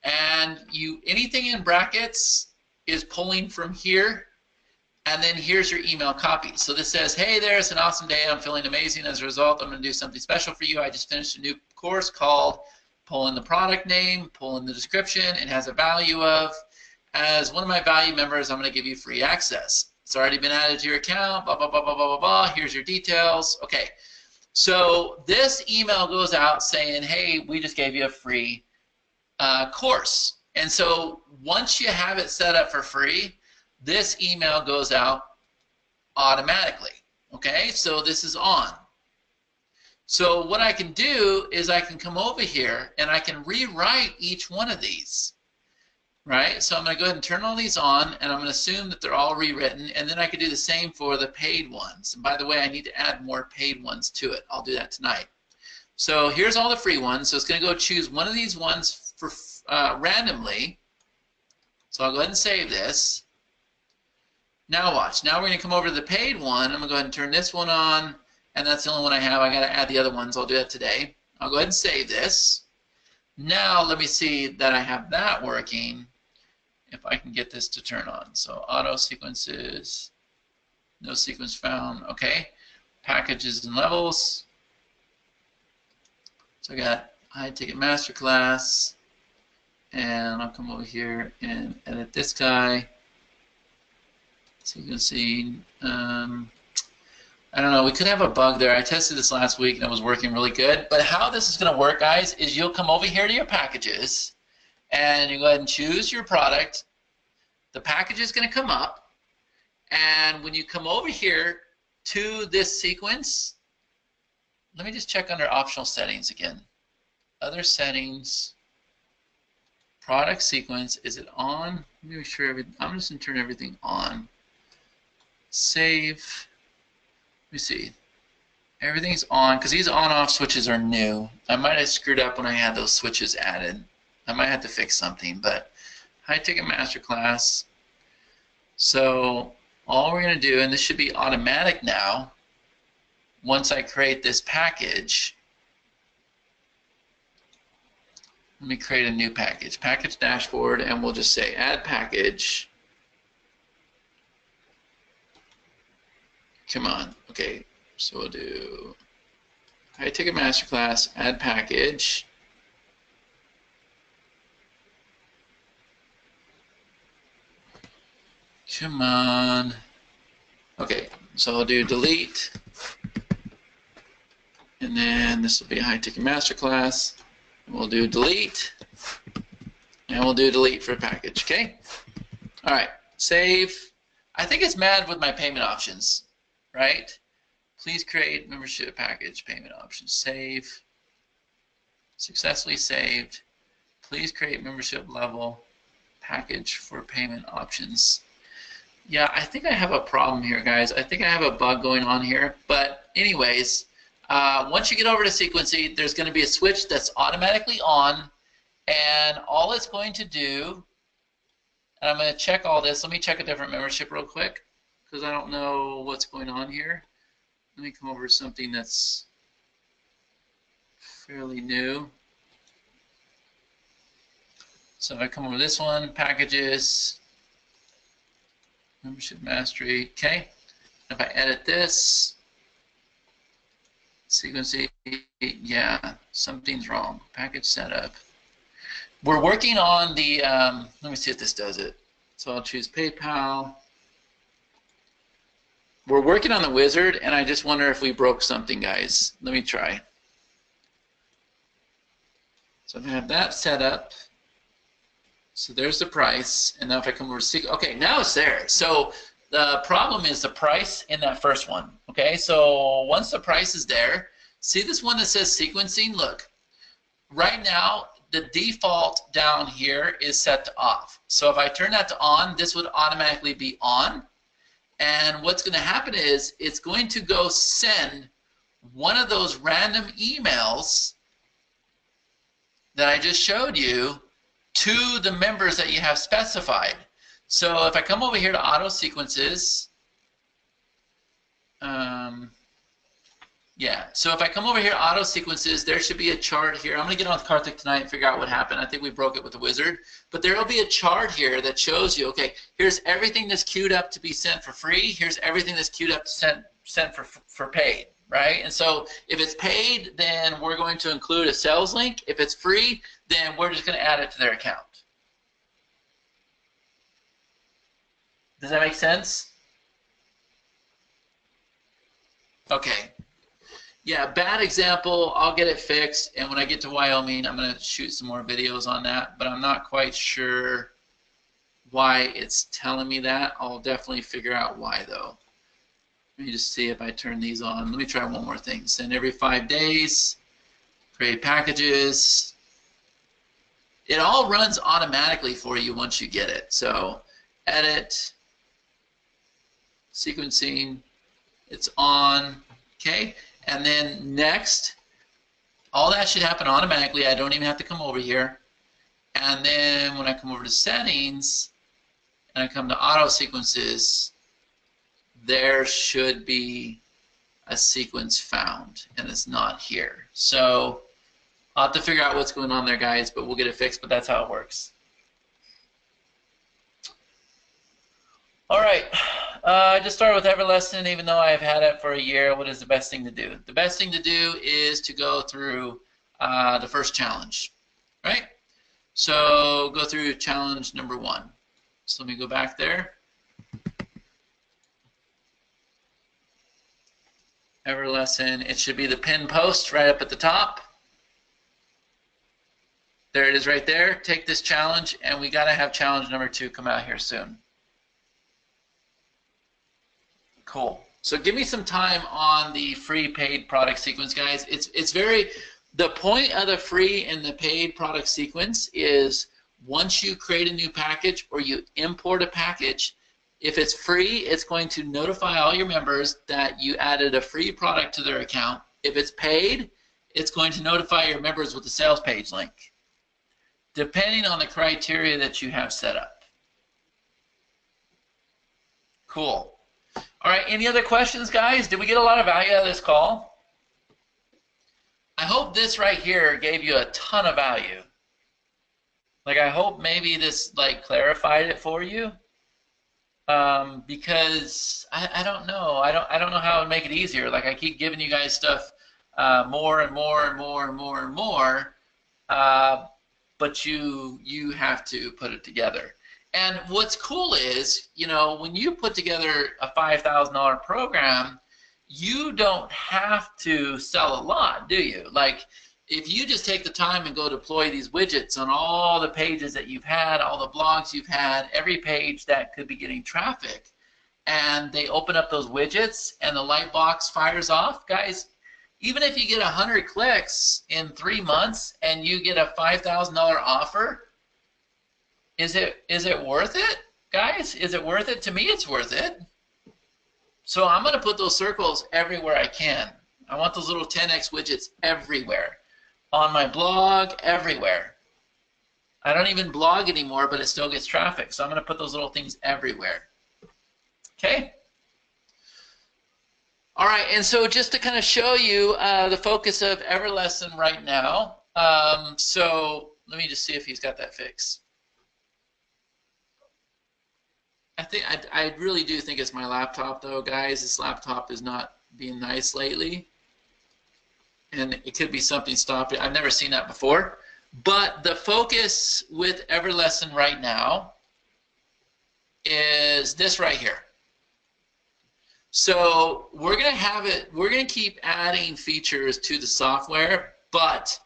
And anything in brackets is pulling from here, and then here's your email copy. So this says, hey there, it's an awesome day, I'm feeling amazing. As a result, I'm going to do something special for you. I just finished a new course called pull in the product name, pull in the description. It has a value of, as one of my value members, I'm going to give you free access. It's already been added to your account, blah, blah, blah, blah, blah, blah, blah. Here's your details. Okay, so this email goes out saying, hey, we just gave you a free course. And so once you have it set up for free, this email goes out automatically. Okay, so this is on. So what I can do is I can come over here and I can rewrite each one of these. Right, so I'm going to go ahead and turn all these on, and I'm going to assume that they're all rewritten, and then I could do the same for the paid ones. And by the way, I need to add more paid ones to it. I'll do that tonight. So here's all the free ones. So it's going to go choose one of these ones for randomly. So I'll go ahead and save this. Now watch. Now we're going to come over to the paid one. I'm going to go ahead and turn this one on, and that's the only one I have. I got to add the other ones. I'll do that today. I'll go ahead and save this. Now let me see that I have that working. If I can get this to turn on. So auto sequences, no sequence found. Okay, packages and levels. So I got high ticket masterclass, and I'll come over here and edit this guy. Sequencing. I don't know, we could have a bug there. I tested this last week and it was working really good. But how this is going to work, guys, is you'll come over here to your packages and you go ahead and choose your product. The package is going to come up, and when you come over here to this sequence, let me just check under optional settings again. Other settings, product sequence, is it on? Let me make sure I'm just going to turn everything on. Save. Let me see. Everything's on because these on-off switches are new. I might have screwed up when I had those switches added. I might have to fix something, but high ticket masterclass. So all we're going to do, and this should be automatic now, once I create this package, let me create a new package, package dashboard, and we'll just say add package. Come on, okay, so we'll do high ticket masterclass, add package. Come on. Okay, so I'll do delete, and then this will be a high ticket masterclass. We'll do delete, and we'll do delete for a package. Okay. All right. Save. I think it's mad with my payment options, right? Please create membership package payment options. Save. Successfully saved. Please create membership level package for payment options. Yeah, I think I have a problem here, guys. I think I have a bug going on here. But anyways, Once you get over to sequencing, there's going to be a switch that's automatically on, and all it's going to do, and I'm going to check all this. Let me check a different membership real quick, because I don't know what's going on here. Let me come over to something that's fairly new. So if I come over to this one, packages, membership mastery, okay. If I edit this, sequencing, yeah, something's wrong. Package setup. We're working on the, let me see if this does it. So I'll choose PayPal. We're working on the wizard, and I just wonder if we broke something, guys. Let me try. So I have that set up. So there's the price, and now if I come over to okay, now it's there. So the problem is the price in that first one. Okay, so once the price is there, see this one that says sequencing? Look, right now the default down here is set to off. So if I turn that to on, this would automatically be on. And what's going to happen is it's going to go send one of those random emails that I just showed you to the members that you have specified. So if I come over here to auto sequences, yeah, so if I come over here auto sequences, there should be a chart here. I'm going to get on with Karthik tonight and figure out what happened. I think we broke it with the wizard. But there will be a chart here that shows you, okay, here's everything that's queued up to be sent for free. Here's everything that's queued up to sent for paid, right? And so if it's paid, then we're going to include a sales link. If it's free, then we're just going to add it to their account. Does that make sense? Okay. Yeah, bad example. I'll get it fixed, and when I get to Wyoming, I'm going to shoot some more videos on that, but I'm not quite sure why it's telling me that. I'll definitely figure out why, though. Let me just see if I turn these on. Let me try one more thing. Send every 5 days. Create packages. It all runs automatically for you once you get it. So edit, sequencing, it's on, okay? And then next, all that should happen automatically. I don't even have to come over here. And then when I come over to settings and I come to auto sequences, there should be a sequence found, and it's not here. So I'll have to figure out what's going on there, guys, but we'll get it fixed, but that's how it works. All right, I just started with EverLesson, even though I've had it for a year. What is the best thing to do? The best thing to do is to go through the first challenge, right? So go through challenge number 1. So let me go back there. EverLesson, it should be the pinned post right up at the top. There it is right there. Take this challenge, and we got to have challenge number 2 come out here soon. Cool. So give me some time on the free paid product sequence, guys. It's very, the point of the free and the paid product sequence is once you create a new package or you import a package, if it's free, it's going to notify all your members that you added a free product to their account. If it's paid, it's going to notify your members with the sales page link, depending on the criteria that you have set up. Cool. All right, any other questions, guys? Did we get a lot of value out of this call? I hope this right here gave you a ton of value. Like, I hope maybe this like clarified it for you. Because I don't know. I don't know how to make it easier. Like, I keep giving you guys stuff more and more and more and more and more, but you have to put it together. And what's cool is, you know, when you put together a $5,000 program, you don't have to sell a lot, do you? Like, if you just take the time and go deploy these widgets on all the pages that you've had, all the blogs you've had, every page that could be getting traffic, and they open up those widgets and the light box fires off, guys, even if you get 100 clicks in 3 months and you get a $5,000 offer, is it worth it, guys? Is it worth it? To me, it's worth it. So I'm going to put those circles everywhere I can. I want those little 10x widgets everywhere. On my blog, everywhere. I don't even blog anymore, but it still gets traffic. So I'm going to put those little things everywhere. Okay? All right, and so just to kind of show you the focus of EverLesson right now. So let me just see if he's got that fixed. I really do think it's my laptop, though, guys. This laptop is not being nice lately. And it could be something stopping. I've never seen that before. But the focus with EverLesson right now is this right here. So we're going to have it, we're going to keep adding features to the software, but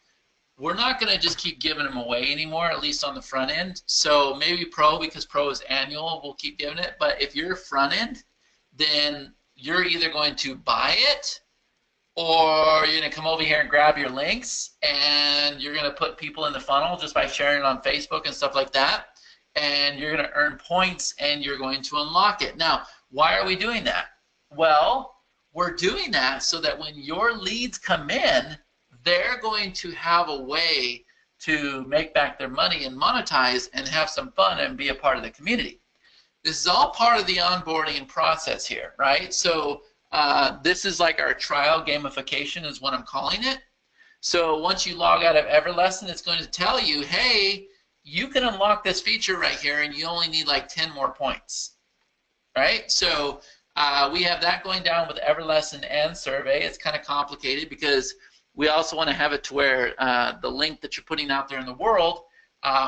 we're not going to just keep giving them away anymore, at least on the front end. So maybe Pro, because Pro is annual, we'll keep giving it. But if you're front end, then you're either going to buy it, or you're going to come over here and grab your links, and you're going to put people in the funnel just by sharing it on Facebook and stuff like that. And you're going to earn points, and you're going to unlock it. Now, why are we doing that? Well, we're doing that so that when your leads come in, they're going to have a way to make back their money and monetize and have some fun and be a part of the community. This is all part of the onboarding process here, right? So this is like our trial gamification is what I'm calling it. So once you log out of EverLesson, it's going to tell you, hey, you can unlock this feature right here and you only need like 10 more points, right? So we have that going down with EverLesson and Survey. It's kind of complicated because we also want to have it to where the link that you're putting out there in the world,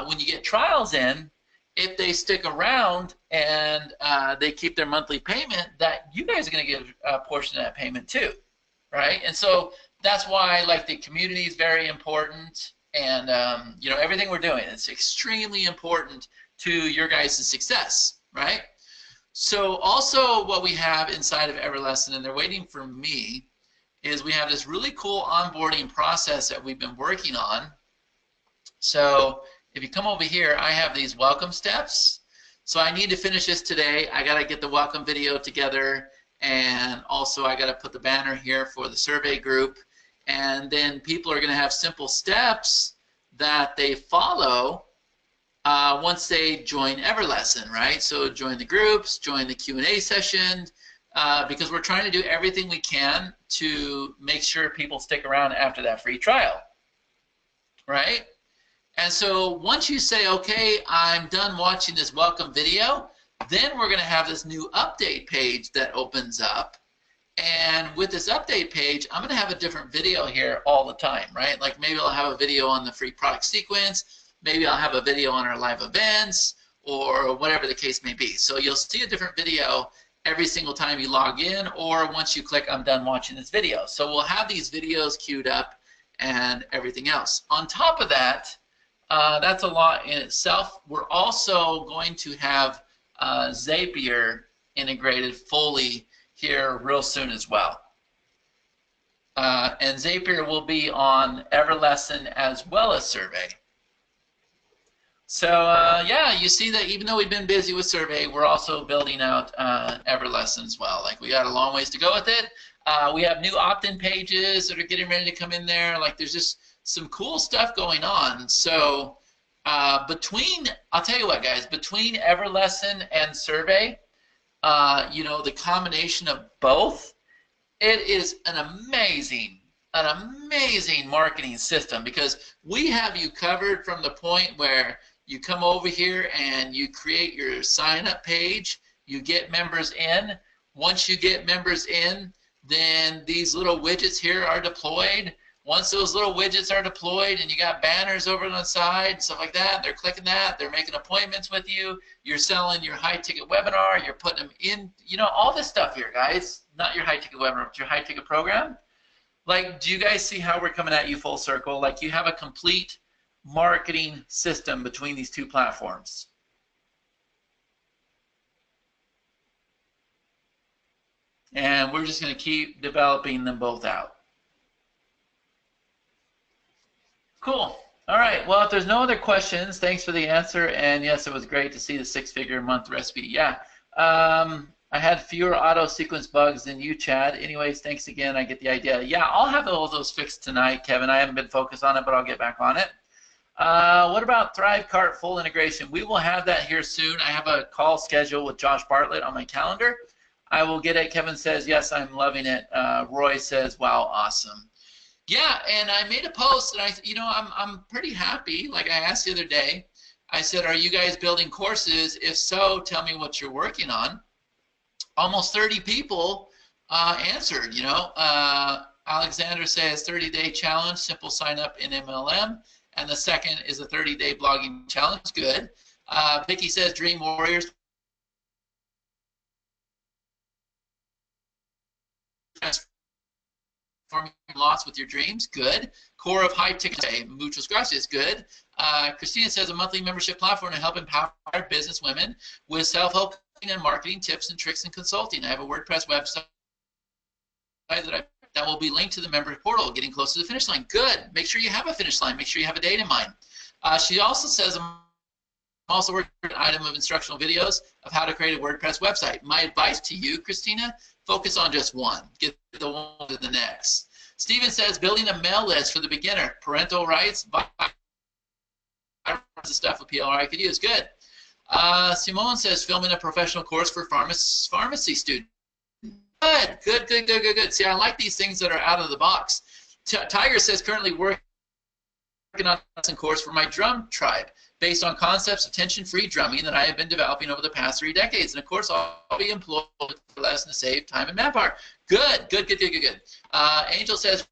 when you get trials in, if they stick around and they keep their monthly payment, that you guys are going to get a portion of that payment too, right? And so that's why, like, the community is very important, and you know, everything we're doing, it's extremely important to your guys' success, right? So also what we have inside of EverLesson, and they're waiting for me, is we have this really cool onboarding process that we've been working on. So if you come over here, I have these welcome steps. So I need to finish this today. I got to get the welcome video together, and also I got to put the banner here for the survey group. And then people are going to have simple steps that they follow once they join EverLesson, right? So join the groups, join the Q&A session, because we're trying to do everything we can to make sure people stick around after that free trial, right? And so once you say, okay, I'm done watching this welcome video, then we're going to have this new update page that opens up. And with this update page, I'm going to have a different video here all the time, right? Like maybe I'll have a video on the free product sequence, maybe I'll have a video on our live events, or whatever the case may be. So you'll see a different video every single time you log in, or once you click I'm done watching this video. So we'll have these videos queued up and everything else. On top of that, that's a lot in itself. We're also going to have Zapier integrated fully here real soon as well. And Zapier will be on EverLesson as well as Survey. So yeah, you see that even though we've been busy with Survey, we're also building out EverLesson as well. Like, we got a long ways to go with it. We have new opt-in pages that are getting ready to come in there. Like, there's just some cool stuff going on. So I'll tell you what, guys, between EverLesson and Survey, you know, the combination of both, it is an amazing marketing system, because we have you covered from the point where you come over here and you create your sign-up page, you get members in. Once you get members in, then these little widgets here are deployed. Once those little widgets are deployed and you got banners over on the side and stuff like that, they're clicking that, they're making appointments with you, you're selling your high-ticket webinar, you're putting them in, you know, all this stuff here, guys. Not your high-ticket webinar, but your high-ticket program. Like, do you guys see how we're coming at you full circle? Like, you have a complete marketing system between these two platforms. And we're just going to keep developing them both out. Cool. All right. Well, if there's no other questions, thanks for the answer. And yes, it was great to see the 6-figure month recipe. Yeah. I I had fewer auto sequence bugs than you, Chad. Anyways, thanks again. I get the idea. Yeah, I'll have all those fixed tonight, Kevin. I haven't been focused on it, but I'll get back on it. What about ThriveCart full integration? We will have that here soon. I have a call scheduled with Josh Bartlett on my calendar. I will get it. Kevin says, yes, I'm loving it. Roy says, wow, awesome. Yeah, and I made a post, and I'm pretty happy. Like I asked the other day, I said, are you guys building courses? If so, tell me what you're working on. Almost 30 people answered, Alexander says 30-day challenge, simple sign up in MLM. And the second is a 30-day blogging challenge. Good. Vicky says Dream Warriors. Transforming lots with your dreams. Good. Core of high ticket. Muchas gracias. Good. Christina says a monthly membership platform to help empower business women with self-help and marketing tips and tricks and consulting. I have a WordPress website that will be linked to the member portal. Getting close to the finish line. Good. Make sure you have a finish line. Make sure you have a date in mind. She also says, I'm also working on an item of instructional videos of how to create a WordPress website. My advice to you, Christina, focus on just one. Get the one to the next. Steven says, building a mail list for the beginner. Parental rights, stuff a PLR could use. Good. Simone says, filming a professional course for pharmacy students. Good. See, I like these things that are out of the box. Tiger says, currently working on a course for my drum tribe based on concepts of tension-free drumming that I have been developing over the past 3 decades. And of course, I'll be employed for less to save time and manpower. Good. Angel says,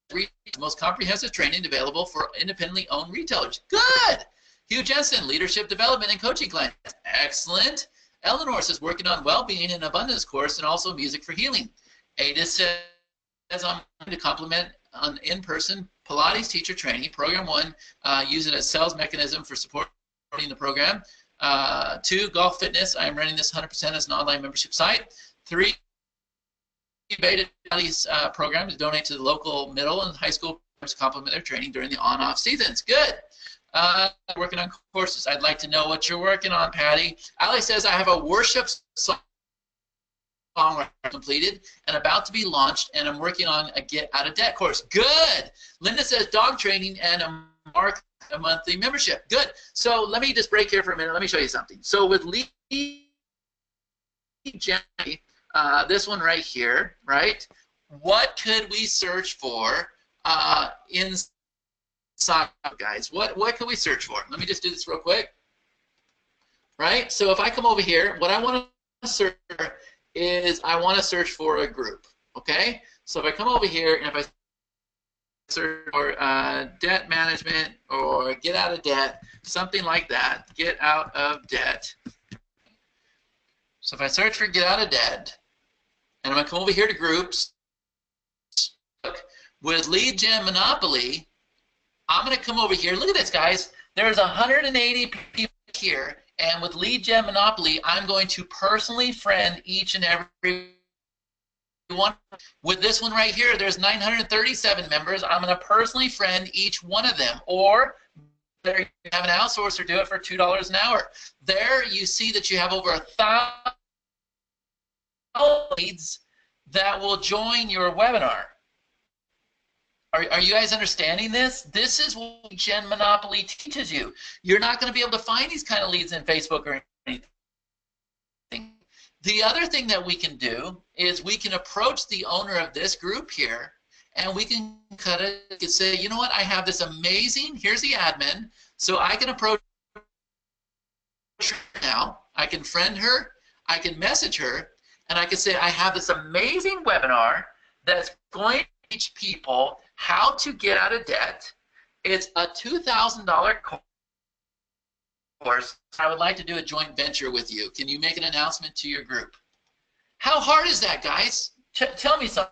the most comprehensive training available for independently owned retailers. Good. Hugh Jensen, leadership development and coaching clients. Excellent. Eleanor says, working on well-being and abundance course and also music for healing. Ada says, I'm going to complement an in-person Pilates teacher training. Program 1, use it as sales mechanism for supporting the program. 2, golf fitness. I am running this 100% as an online membership site. 3, beta Pilates program to donate to the local middle and high school to complement their training during the on-off seasons. Good. Working on courses. I'd like to know what you're working on, Patty. Alex says, I have a worship song completed and about to be launched, and I'm working on a Get Out of Debt course. Good. Linda says, dog training and a monthly membership. Good. So let me just break here for a minute. Let me show you something. So with Lee Jenny, this one right here, right? What could we search for inside, guys? What can we search for? Let me just do this real quick. Right? So if I come over here, what I want to search is I want to search for a group. Okay? So if I come over here and if I search for debt management or get out of debt, something like that, get out of debt. So if I search for get out of debt, and I'm going to come over here to groups, look, with lead gen monopoly, I'm going to come over here. Look at this, guys. There's 180 people here, and with lead gen monopoly, I'm going to personally friend each and every one. With this one right here, there's 937 members. I'm going to personally friend each one of them, or better, you can have an outsourcer do it for $2 an hour. There you see that you have over 1,000 leads that will join your webinar. Are you guys understanding this? This is what Gen Monopoly teaches you. You're not going to be able to find these kind of leads in Facebook or anything. The other thing that we can do is we can approach the owner of this group here, and we can cut it and say, you know what, I have this amazing, here's the admin, so I can approach her now, I can friend her, I can message her, and I can say, I have this amazing webinar that's going to teach people how to get out of debt. It's a $2,000 course. I would like to do a joint venture with you. Can you make an announcement to your group? How hard is that, guys? Tell me something.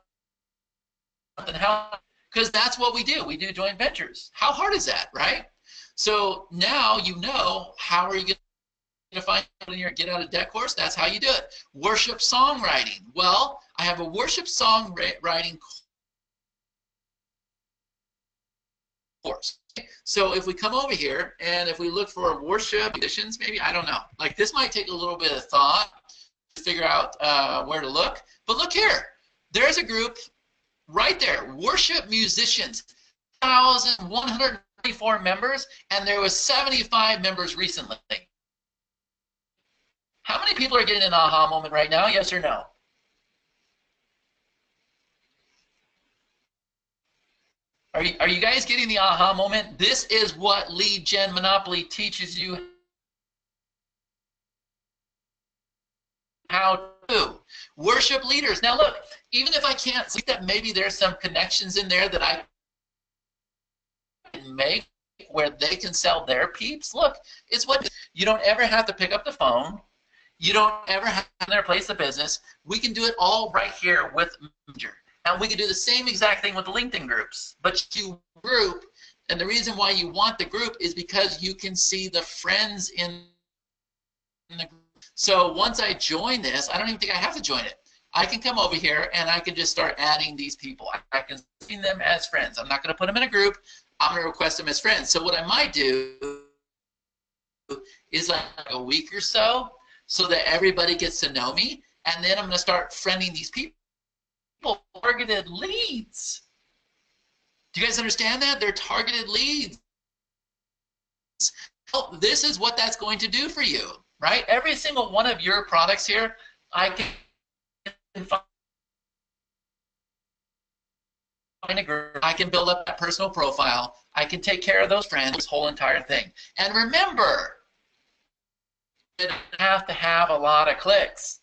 Because that's what we do. We do joint ventures. How hard is that, right? So now you know how are you going to find in your get out of debt course. That's how you do it. Worship songwriting. Well, I have a worship songwriting course. So if we come over here and if we look for worship musicians, maybe, I don't know, like this might take a little bit of thought. figure out where to look. But look here, there's a group right there, worship musicians, 1,134 members, and there was 75 members recently. How many people are getting an aha moment right now? Yes or no? Are you guys getting the aha moment? This is what Lead Gen Monopoly teaches you how to. Worship leaders. Now look, even if I can't see that, maybe there's some connections in there that I can make where they can sell their peeps. Look, it's what you don't ever have to pick up the phone. You don't ever have their place of business. We can do it all right here with Messenger. And we can do the same exact thing with the LinkedIn groups. But you group, and the reason why you want the group is because you can see the friends in the group. So once I join this, I don't even think I have to join it. I can come over here and I can just start adding these people. I can see them as friends. I'm not going to put them in a group. I'm going to request them as friends. So what I might do is like a week or so that everybody gets to know me, and then I'm going to start friending these people. Targeted leads. Do you guys understand that? They're targeted leads. Oh, this is what that's going to do for you, right? Every single one of your products here, I can find a group. I can build up that personal profile. I can take care of those friends, this whole entire thing. And remember, you don't have to have a lot of clicks.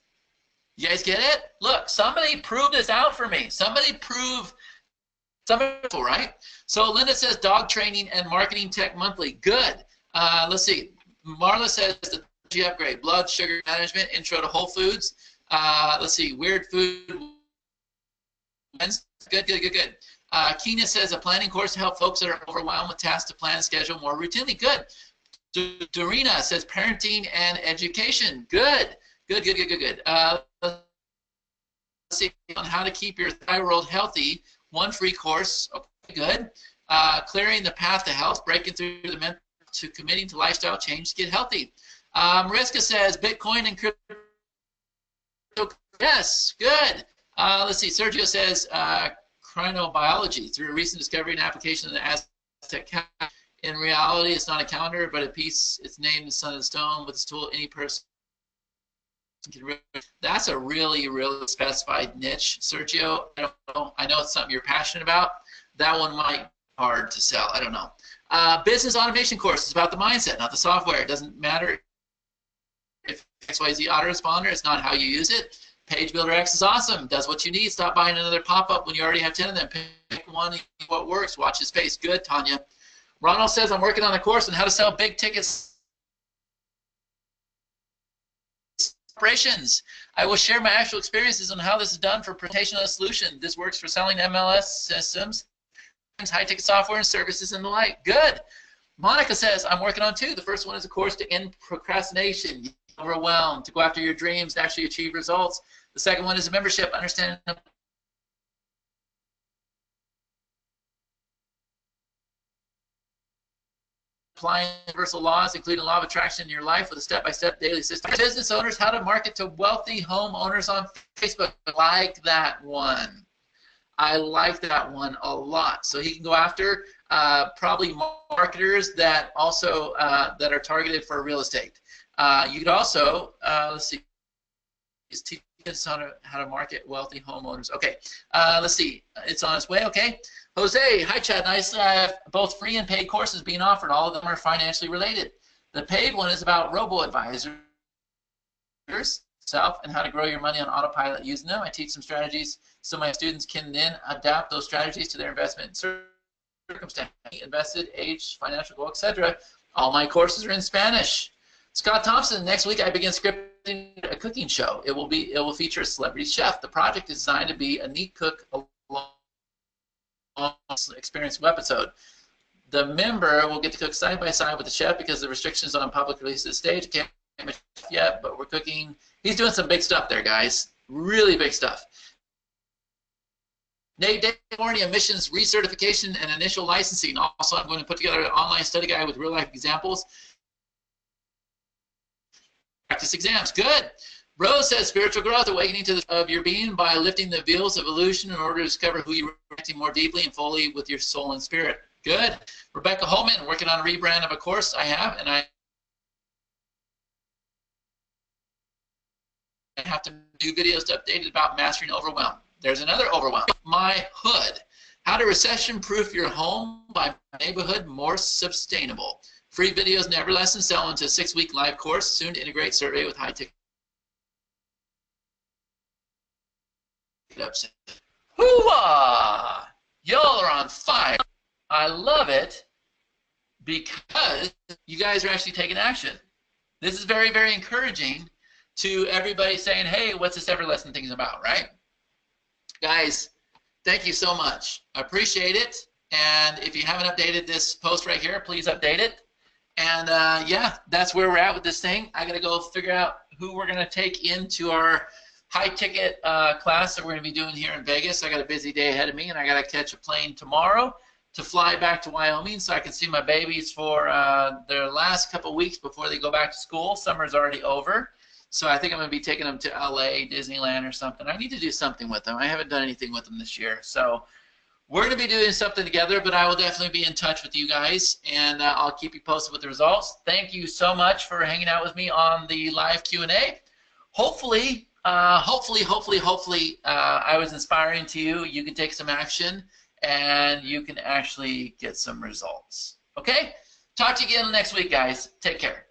You guys get it? Look, somebody prove this out for me. Somebody prove, right? So Linda says dog training and marketing tech monthly. Good. Let's see. Marla says the G upgrade, blood sugar management, intro to Whole Foods. Let's see, weird food. Good. Keena says a planning course to help folks that are overwhelmed with tasks to plan and schedule more routinely. Good. Dorina says parenting and education. Good. Let's see on how to keep your thyroid healthy. One free course. Okay, good. Clearing the path to health, breaking through the mental to committing to lifestyle change to get healthy. Mariska says Bitcoin and crypto. Yes, good. Let's see. Sergio says chronobiology through a recent discovery and application of the Aztec calendar. In reality, it's not a calendar, but a piece. It's named the Sun and Stone. With this tool, any person. That's a really specified niche, Sergio. I know it's something you're passionate about. That one might be hard to sell. I don't know. Business automation course is about the mindset, not the software. It doesn't matter if XYZ autoresponder. It's not how you use it. Page Builder X is awesome. Does what you need. Stop buying another pop-up when you already have 10 of them. Pick one and what works. Watch his face. Good, Tanya. Ronald says I'm working on a course on how to sell big tickets. Operations. I will share my actual experiences on how this is done for presentation of a solution. This works for selling MLS systems, high-ticket software and services and the like. Good. Monica says, I'm working on two. The first one is a course to end procrastination, overwhelmed, to go after your dreams, to actually achieve results. The second one is a membership, understanding applying universal laws, including law of attraction in your life with a step-by-step daily system. Business owners, how to market to wealthy homeowners on Facebook. I like that one. I like that one a lot. So he can go after probably marketers that also that are targeted for real estate. You could also, let's see, teach us how to market wealthy homeowners. Okay, let's see, it's on its way. Okay. Jose, hi Chad, nice to have both free and paid courses being offered. All of them are financially related. The paid one is about robo-advisors, self, and how to grow your money on autopilot using them. I teach some strategies so my students can then adapt those strategies to their investment circumstance, invested, age, financial goal, etc. All my courses are in Spanish. Scott Thompson, next week I begin scripting a cooking show. It will feature a celebrity chef. The project is designed to be a neat cook experience episode. The member will get to cook side by side with the chef because the restrictions on public release at this stage. Can't yet, but we're cooking. He's doing some big stuff there, guys. Really big stuff. Nate, California missions recertification and initial licensing. Also, I'm going to put together an online study guide with real life examples. Practice exams. Good. Rose says spiritual growth, awakening to the of your being by lifting the veils of illusion in order to discover who you are, connecting more deeply and fully with your soul and spirit. Good. Rebecca Holman, working on a rebrand of a course I have, and I have to do videos to update it about mastering overwhelm. There's another overwhelm. My hood. How to recession-proof your home by neighborhood more sustainable. Free videos and EverLesson sell into a 6-week live course, soon to integrate survey with high-ticket upset. Hoo-ah! Y'all are on fire. I love it because you guys are actually taking action. This is very, very encouraging to everybody saying, hey, what's this EverLesson thing about, right? Guys, thank you so much. I appreciate it. And if you haven't updated this post right here, please update it. And yeah, that's where we're at with this thing. I got to go figure out who we're going to take into our high-ticket class that we're going to be doing here in Vegas. I got a busy day ahead of me, and I got to catch a plane tomorrow to fly back to Wyoming so I can see my babies for their last couple weeks before they go back to school. Summer's already over. So I think I'm going to be taking them to LA, Disneyland or something. I need to do something with them. I haven't done anything with them this year. So we're going to be doing something together, but I will definitely be in touch with you guys, and I'll keep you posted with the results. Thank you so much for hanging out with me on the live Q&A. Hopefully, I was inspiring to you. You can take some action, and you can actually get some results. Okay? Talk to you again next week, guys. Take care.